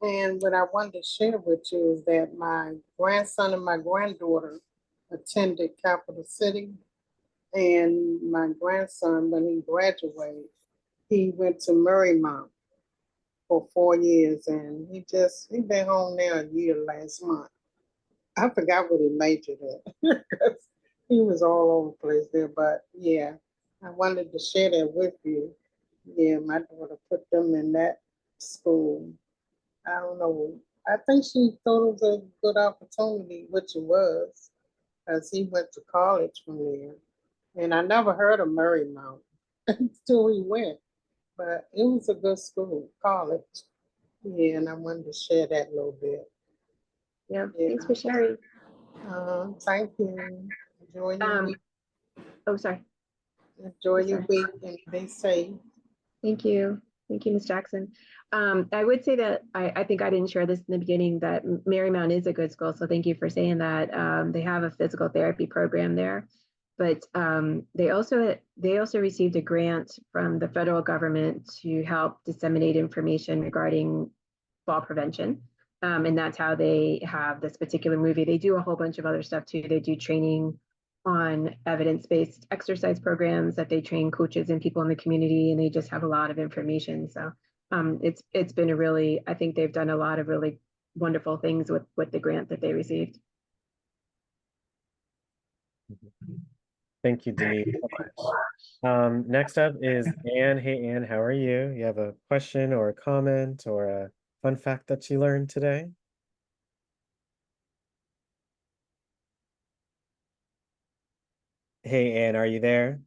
And what I wanted to share with you is that my grandson and my granddaughter attended Capital City. And my grandson, when he graduated, he went to Marymount for 4 years. And he been home now a year last month. I forgot what he majored at. He was all over the place there, but yeah, I wanted to share that with you. Yeah, my daughter put them in that school. I don't know. I think she thought it was a good opportunity, which it was, because he went to college from there. And I never heard of Marymount until he went, but it was a good school, college. Yeah, and I wanted to share that a little bit. Yeah, thanks for sharing. Thank you. Enjoy your week. Oh, sorry. Enjoy your week and be safe. Thank you. Thank you, Ms. Jackson. I would say that I think I didn't share this in the beginning, that Marymount is a good school. So thank you for saying that. They have a physical therapy program there, but they also received a grant from the federal government to help disseminate information regarding fall prevention. And that's how they have this particular movie. They do a whole bunch of other stuff too. They do training on evidence-based exercise programs that they train coaches and people in the community, and they just have a lot of information. So it's been a really, I think they've done a lot of really wonderful things with the grant that they received. Thank you, Denise, so much. Next up is Anne. Hey, Anne, how are you? You have a question or a comment or a fun fact that you learned today? Hey, Anne, are you there?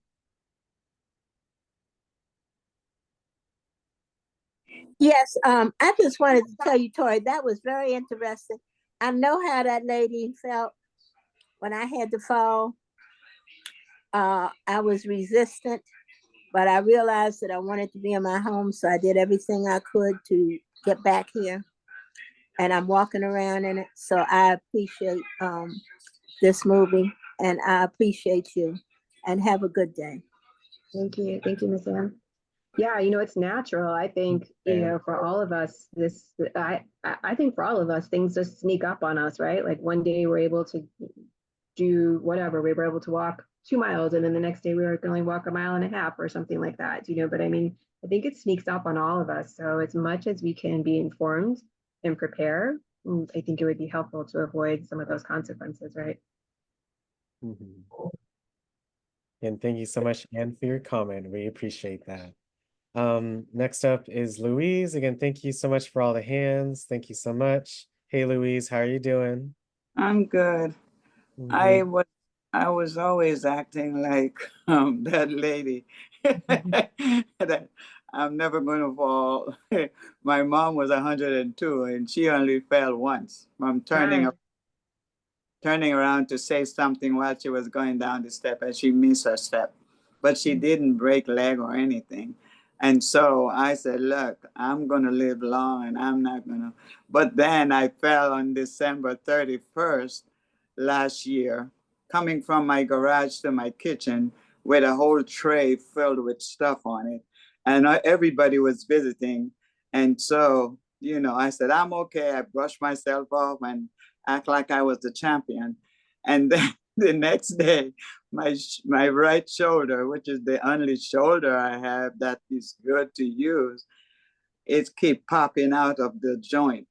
Yes, I just wanted to tell you, Tori, that was very interesting. I know how that lady felt when I had to fall. I was resistant, but I realized that I wanted to be in my home, so I did everything I could to get back here. And I'm walking around in it, so I appreciate this movie, and I appreciate you. And have a good day. Thank you, Ms. Ann. Yeah, it's natural. I think, for all of us, I think for all of us, things just sneak up on us, right? Like one day we're able to do whatever. We were able to walk 2 miles, and then the next day we were going to walk 1.5 miles or something like that, but I mean, I think it sneaks up on all of us. So as much as we can be informed and prepare, I think it would be helpful to avoid some of those consequences, right? And thank you so much, Anne, for your comment. We appreciate that. Next up is Louise. Again, thank you so much for all the hands. Thank you so much. Hey, Louise, how are you doing? I'm good. Mhm. I was always acting like that lady that I'm never gonna fall. My mom was 102 and she only fell once from turning around to say something while she was going down the step and she missed her step. But she didn't break leg or anything. And so I said, look, I'm going to live long and I'm not going to. But then I fell on December 31st last year, coming from my garage to my kitchen with a whole tray filled with stuff on it. And everybody was visiting. And so, I said, I'm okay. I brushed myself off and act like I was the champion. And then the next day, my right shoulder, which is the only shoulder I have that is good to use, it keep popping out of the joint.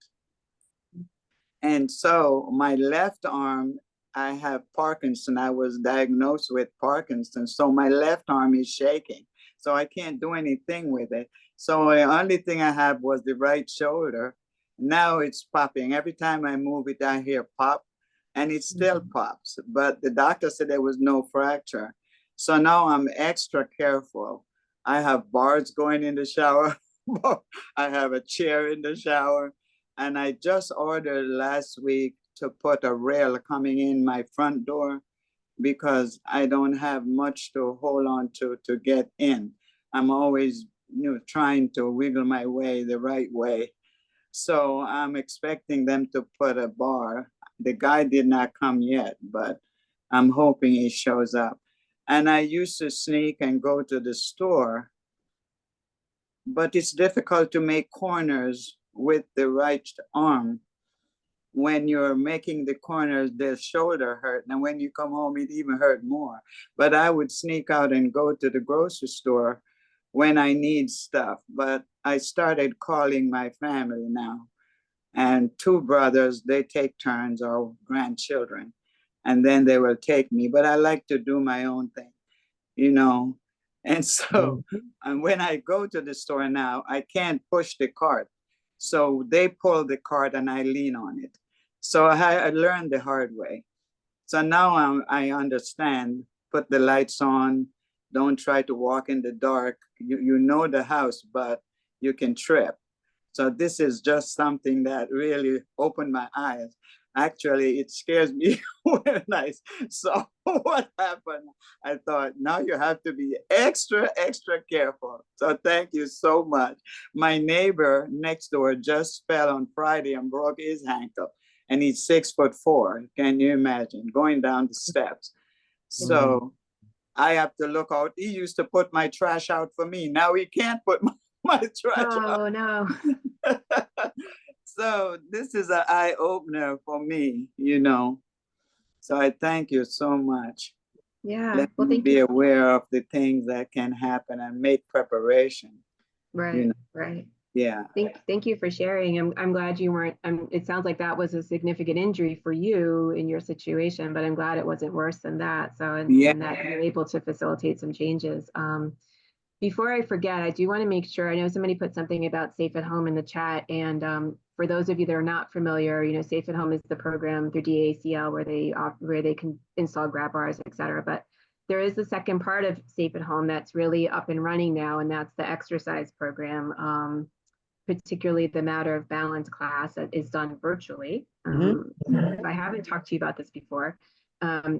And so my left arm, I have Parkinson. I was diagnosed with Parkinson. So my left arm is shaking. So I can't do anything with it. So the only thing I have was the right shoulder. Now it's popping. Every time I move it, I hear pop and it still pops. But the doctor said there was no fracture. So now I'm extra careful. I have bars going in the shower. I have a chair in the shower. And I just ordered last week to put a rail coming in my front door because I don't have much to hold on to get in. I'm always, trying to wiggle my way the right way. So I'm expecting them to put a bar. The guy did not come yet, but I'm hoping he shows up. And I used to sneak and go to the store, but it's difficult to make corners with the right arm. When you're making the corners, the shoulder hurt. And when you come home, it even hurt more. But I would sneak out and go to the grocery store when I need stuff. But I started calling my family now. And two brothers, they take turns, or grandchildren. And then they will take me. But I like to do my own thing, you know. And so and when I go to the store now, I can't push the cart. So they pull the cart and I lean on it. So I learned the hard way. So now I understand, put the lights on, don't try to walk in the dark. You know the house, but you can trip. So this is just something that really opened my eyes. Actually, it scares me when I saw what happened. I thought, now you have to be extra, extra careful. So thank you so much. My neighbor next door just fell on Friday and broke his ankle. And he's 6'4". Can you imagine going down the steps? So I have to look out. He used to put my trash out for me. Now he can't put my trash out. Oh, no. So this is an eye opener for me, So I thank you so much. Yeah. Let Well, me thank be you. aware of the things that can happen and make preparation. Right, right. Yeah. Thank you for sharing. I'm glad you weren't, it sounds like that was a significant injury for you in your situation, but I'm glad it wasn't worse than that. So, and that you're able to facilitate some changes. Before I forget, I do want to make sure, I know somebody put something about Safe at Home in the chat. And for those of you that are not familiar, Safe at Home is the program through DACL where they can install grab bars, et cetera. But there is the second part of Safe at Home that's really up and running now, and that's the exercise program. Particularly the Matter of Balance class that is done virtually. If I haven't talked to you about this before,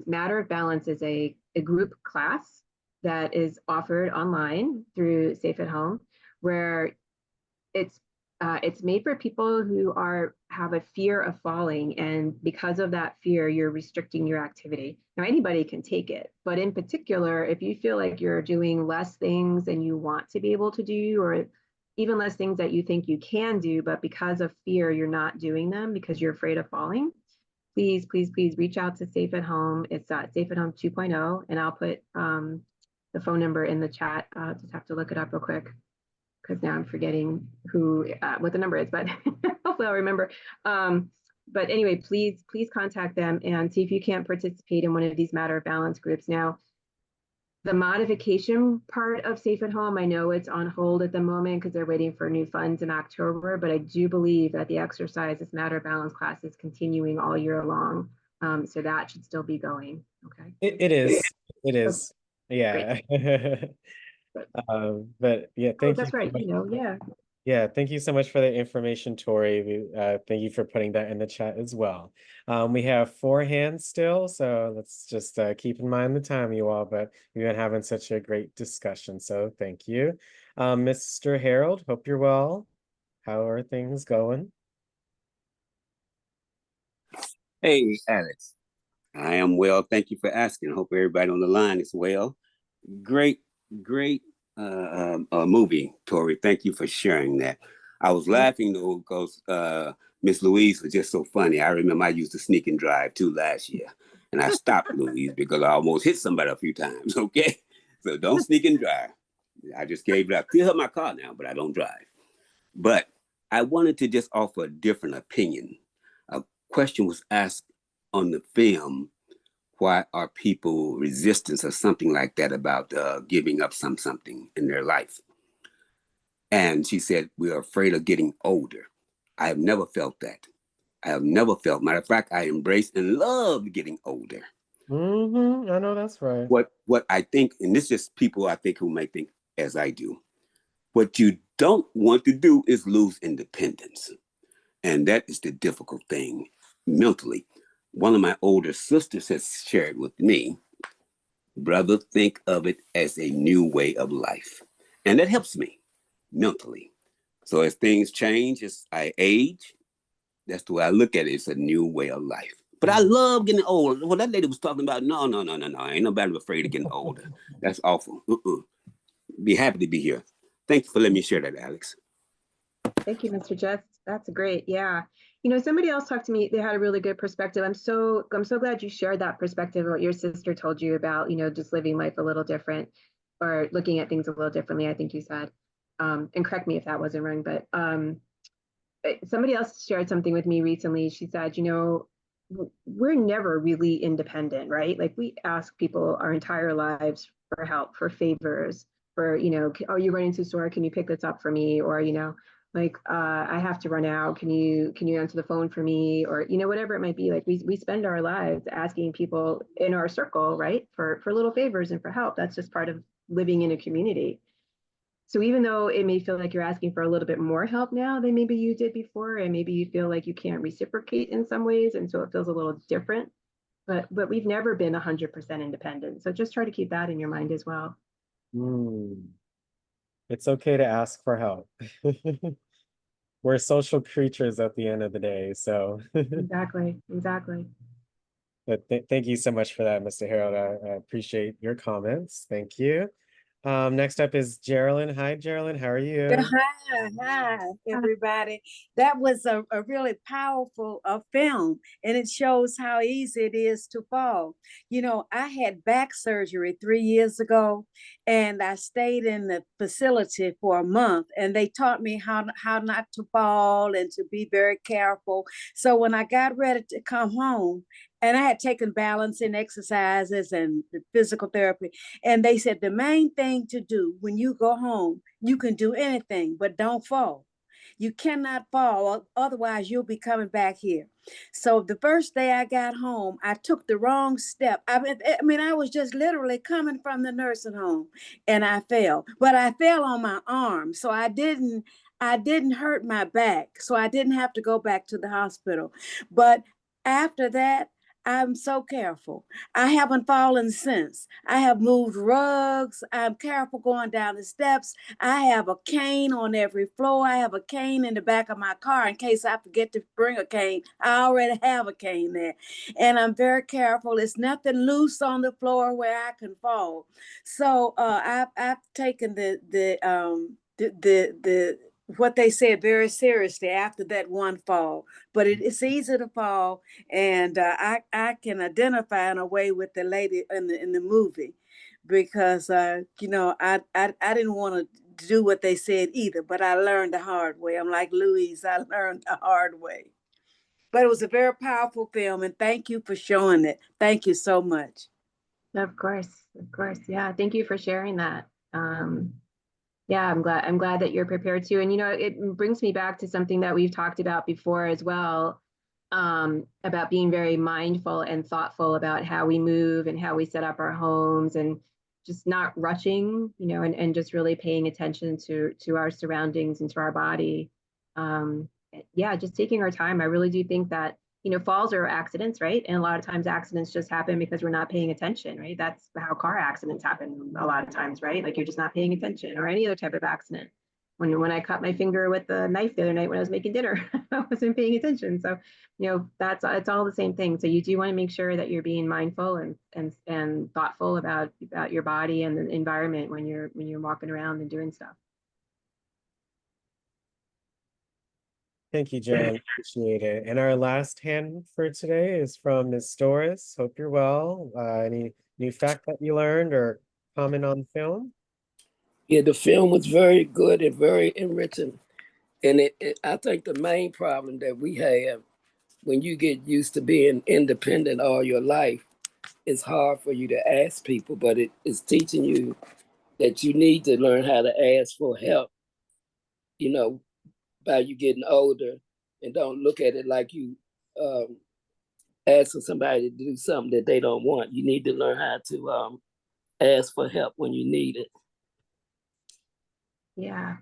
Matter of Balance is a group class that is offered online through Safe at Home, where it's made for people who have a fear of falling, and because of that fear, you're restricting your activity. Now, anybody can take it, but in particular, if you feel like you're doing less things than you want to be able to do, or even less things that you think you can do, but because of fear, you're not doing them because you're afraid of falling, please, please, please reach out to Safe at Home. It's Safe at Home 2.0, and I'll put the phone number in the chat. Just have to look it up real quick because now I'm forgetting what the number is, but hopefully I'll remember. But anyway, please contact them and see if you can't participate in one of these Matter of Balance groups. Now, The modification part of Safe at Home, I know it's on hold at the moment because they're waiting for new funds in October, but I do believe that the exercise matter balance class is continuing all year long. So that should still be going. Okay. It is. It is. Great. Yeah. But yeah, Oh, thank you that's so right. much. You know, yeah. Yeah, thank you so much for the information, Tori. Thank you for putting that in the chat as well. We have 4 hands still, so let's just keep in mind the time, you all, but we've been having such a great discussion, so thank you. Mr. Harold, hope you're well. How are things going? Hey, Alex. I am well. Thank you for asking. I hope everybody on the line is well. Great, great movie, Tori. Thank you for sharing that. I was laughing though because Miss Louise was just so funny. I remember I used to sneak and drive too last year, and I stopped Louise because I almost hit somebody a few times. Okay, so don't sneak and drive. I just gave it up. Still have my car now, but I don't drive. But I wanted to just offer a different opinion. A question was asked on the film, why are people resistance or something like that about giving up something in their life? And she said, we're afraid of getting older. I have never felt that. I have never felt, matter of fact, I embrace and love getting older. Mm-hmm. I know that's right. What I think, and this is just people I think who may think as I do, what you don't want to do is lose independence. And that is the difficult thing mentally. One of my older sisters has shared with me, brother, think of it as a new way of life. And that helps me mentally. So as things change, as I age, that's the way I look at it. It's a new way of life. But I love getting old. Well, that lady was talking about, no. Ain't nobody afraid of getting older. That's awful. Be happy to be here. Thank you for letting me share that, Alex. Thank you, Mr. Jess. That's great. Yeah. You know, somebody else talked to me. They had a really good perspective. I'm so glad you shared that perspective of what your sister told you about, you know, just living life a little different or looking at things a little differently, I think you said. And correct me if that wasn't wrong, but somebody else shared something with me recently. She said, you know, we're never really independent, right? Like we ask people our entire lives for help, for favors, for, you know, oh, you run into the store, can you pick this up for me? Or, you know, like I have to run out, can you answer the phone for me? Or, you know, whatever it might be. Like we spend our lives asking people in our circle, right, for little favors and for help. That's just part of living in a community. So even though it may feel like you're asking for a little bit more help now than maybe you did before, and maybe you feel like you can't reciprocate in some ways, and so it feels a little different, but we've never been 100% independent. So just try to keep that in your mind as well. It's okay to ask for help. We're social creatures at the end of the day, so. Exactly. But thank you so much for that, Mr. Harold. I appreciate your comments. Thank you. Next up is Geraldine. Hi, Geraldine. How are you? Hi, everybody. That was a really powerful film, and it shows how easy it is to fall. You know, I had back surgery 3 years ago, and I stayed in the facility for a month, and they taught me how not to fall and to be very careful. So when I got ready to come home, and I had taken balancing exercises and physical therapy, and they said the main thing to do when you go home, you can do anything, but don't fall. You cannot fall, otherwise you'll be coming back here. So the first day I got home, I took the wrong step. I mean, I was just literally coming from the nursing home, and I fell. But I fell on my arm, so I didn't hurt my back, so I didn't have to go back to the hospital. But after that, I'm so careful. I haven't fallen since. I have moved rugs. I'm careful going down the steps. I have a cane on every floor. I have a cane in the back of my car in case I forget to bring a cane. I already have a cane there. And I'm very careful. It's nothing loose on the floor where I can fall. So I've taken the what they said very seriously after that one fall. But it's easy to fall, and I can identify in a way with the lady in the movie, because you know, I didn't want to do what they said either, but I learned the hard way. I'm like Louise, I learned the hard way. But it was a very powerful film, and thank you for showing it. Thank you so much. Of course. Of course. Yeah. Thank you for sharing that. Yeah, I'm glad that you're prepared to. And it brings me back to something that we've talked about before as well, about being very mindful and thoughtful about how we move and how we set up our homes, and just not rushing, and just really paying attention to our surroundings and to our body. Yeah, just taking our time. I really do think that falls are accidents, right? And a lot of times accidents just happen because we're not paying attention, right? That's how car accidents happen a lot of times, right? Like you're just not paying attention, or any other type of accident. When I cut my finger with the knife the other night when I was making dinner, I wasn't paying attention. So, it's all the same thing. So you do want to make sure that you're being mindful and thoughtful about your body and the environment when you're walking around and doing stuff. Thank you, Jen. Appreciate it. And our last hand for today is from Miss Doris. Hope you're well. Any new fact that you learned or comment on the film? Yeah, the film was very good and very enriching. And I think the main problem that we have when you get used to being independent all your life, it's hard for you to ask people, but it's teaching you that you need to learn how to ask for help, you know, by you getting older, and don't look at it like you asking somebody to do something that they don't want. You need to learn how to ask for help when you need it. Yeah.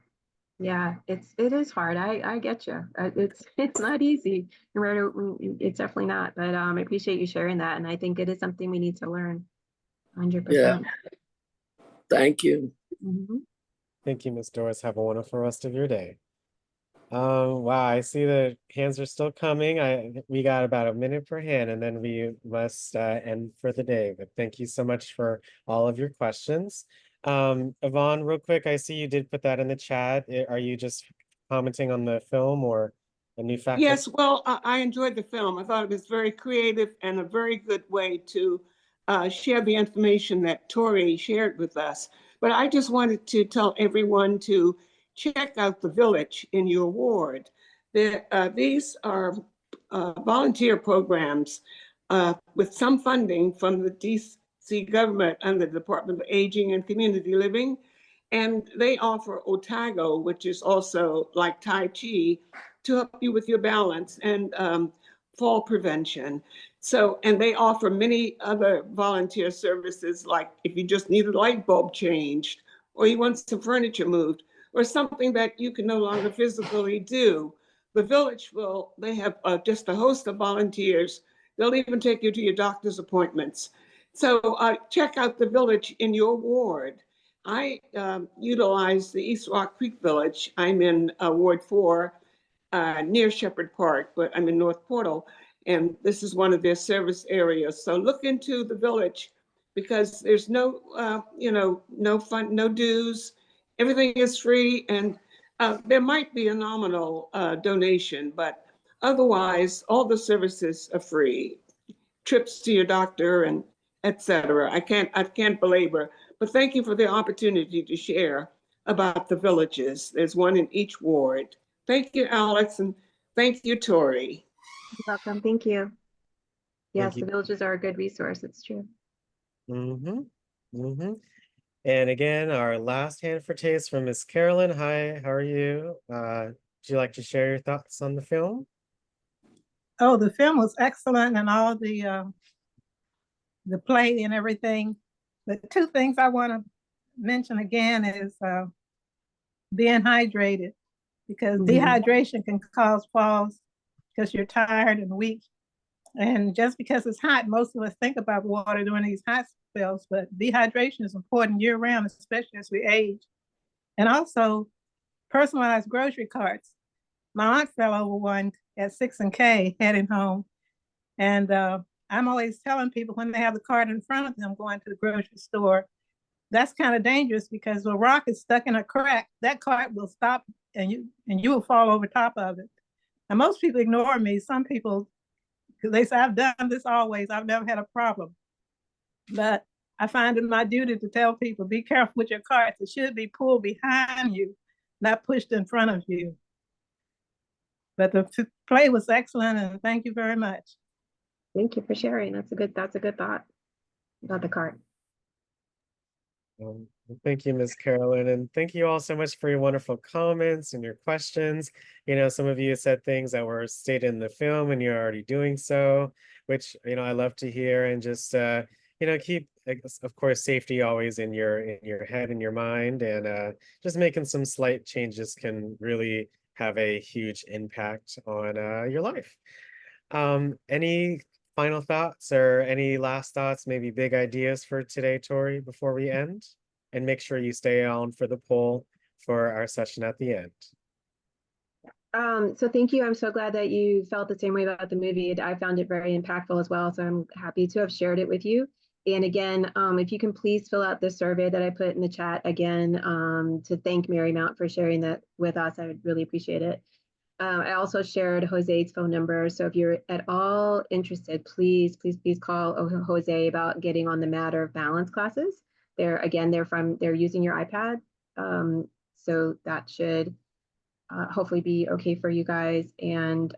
Yeah, it is hard. I get you. It's not easy. It's definitely not. But I appreciate you sharing that, and I think it is something we need to learn. Yeah. 100%. Thank you. Mhm. Thank you, Miss Doris. Have a wonderful rest of your day. Wow, I see the hands are still coming. We got about a minute per hand, and then we must end for the day. But thank you so much for all of your questions. Yvonne, real quick, I see you did put that in the chat. Are you just commenting on the film or a new fact? Yes, well, I enjoyed the film. I thought it was very creative and a very good way to share the information that Tori shared with us. But I just wanted to tell everyone to check out the village in your ward. These are volunteer programs with some funding from the DC government and the Department of Aging and Community Living. And they offer Otago, which is also like Tai Chi, to help you with your balance and fall prevention. So, and they offer many other volunteer services, like if you just need a light bulb changed, or you want some furniture moved, or something that you can no longer physically do. The village they have just a host of volunteers. They'll even take you to your doctor's appointments. So check out the village in your ward. I utilize the East Rock Creek Village. I'm in Ward 4, near Shepherd Park, but I'm in North Portal, and this is one of their service areas. So look into the village, because there's no fun, no dues. Everything is free, and there might be a nominal donation, but otherwise, all the services are free. Trips to your doctor and etc. I can't belabor, but thank you for the opportunity to share about the villages. There's one in each ward. Thank you, Alex, and thank you, Tori. You're welcome. Thank you. Yes, Thank you. the villages are a good resource. It's true. Mm-hmm. Mm-hmm. And again, our last hand for taste from Miss Carolyn. Hi, how are you? Would you like to share your thoughts on the film? Oh, the film was excellent, and all the play and everything. The two things I want to mention again is being hydrated, because dehydration can cause falls because you're tired and weak. And just because it's hot, most of us think about water during these hot spells, but dehydration is important year round, especially as we age. And also personalized grocery carts. My aunt fell over one at 6 and K heading home. And I'm always telling people when they have the cart in front of them going to the grocery store, that's kind of dangerous, because the rock is stuck in a crack. That cart will stop and you will fall over top of it. And most people ignore me. Some people, because they say, I've done this always, I've never had a problem. But I find it my duty to tell people, be careful with your carts. It should be pulled behind you, not pushed in front of you. But the play was excellent, and thank you very much. Thank you for sharing. That's a good thought about the cart. Thank you, Ms. Carolyn, and thank you all so much for your wonderful comments and your questions. Some of you said things that were stated in the film and you're already doing so, which, I love to hear, and just, keep, of course, safety always in your head and your mind, and just making some slight changes can really have a huge impact on your life. Any final thoughts or any last thoughts, maybe big ideas for today, Tori, before we end? And make sure you stay on for the poll for our session at the end. So thank you. I'm so glad that you felt the same way about the movie. I found it very impactful as well. So I'm happy to have shared it with you. And again, if you can please fill out the survey that I put in the chat again, to thank Marymount for sharing that with us. I would really appreciate it. I also shared Jose's phone number. So if you're at all interested, please call Jose about getting on the Matter of Balance classes. They're using your iPad. So that should hopefully be okay for you guys. And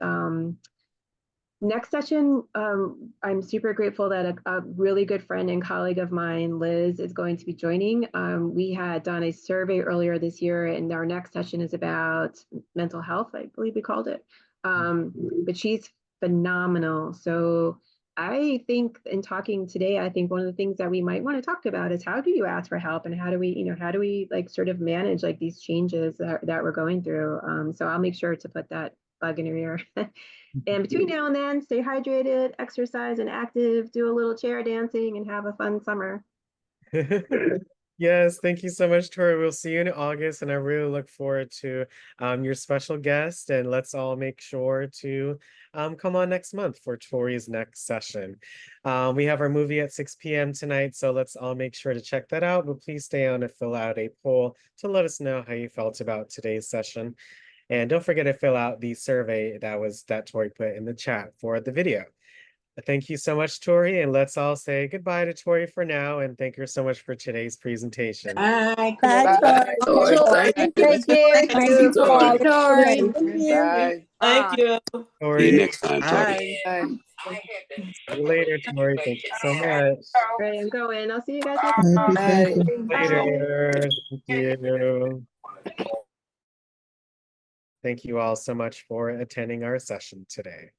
next session, I'm super grateful that a really good friend and colleague of mine, Liz, is going to be joining. We had done a survey earlier this year, and our next session is about mental health, I believe we called it. But she's phenomenal. So I think in talking today, I think one of the things that we might want to talk about is how do you ask for help, and how do we like sort of manage like these changes that we're going through. So I'll make sure to put that bug in your ear. And between now and then, stay hydrated, exercise and active, do a little chair dancing, and have a fun summer. Yes, thank you so much, Tori. We'll see you in August, and I really look forward to your special guest. And let's all make sure to come on next month for Tori's next session. We have our movie at 6 p.m. tonight, so let's all make sure to check that out. But please stay on to fill out a poll to let us know how you felt about today's session. And don't forget to fill out the survey that Tori put in the chat for the video. Thank you so much, Tori, and let's all say goodbye to Tori for now, and thank her so much for today's presentation. Bye. Bye, Tori. Thank you. Take care. Thank you, Tori. Tori. Bye. Thank you. Tori, See you next time, Tori. Bye. see you later, Tori. Thank you so much. Right, I'm going. I'll see you guys next Thank you, thank Bye. you. Later. Thank you. Thank you all so much for attending our session today.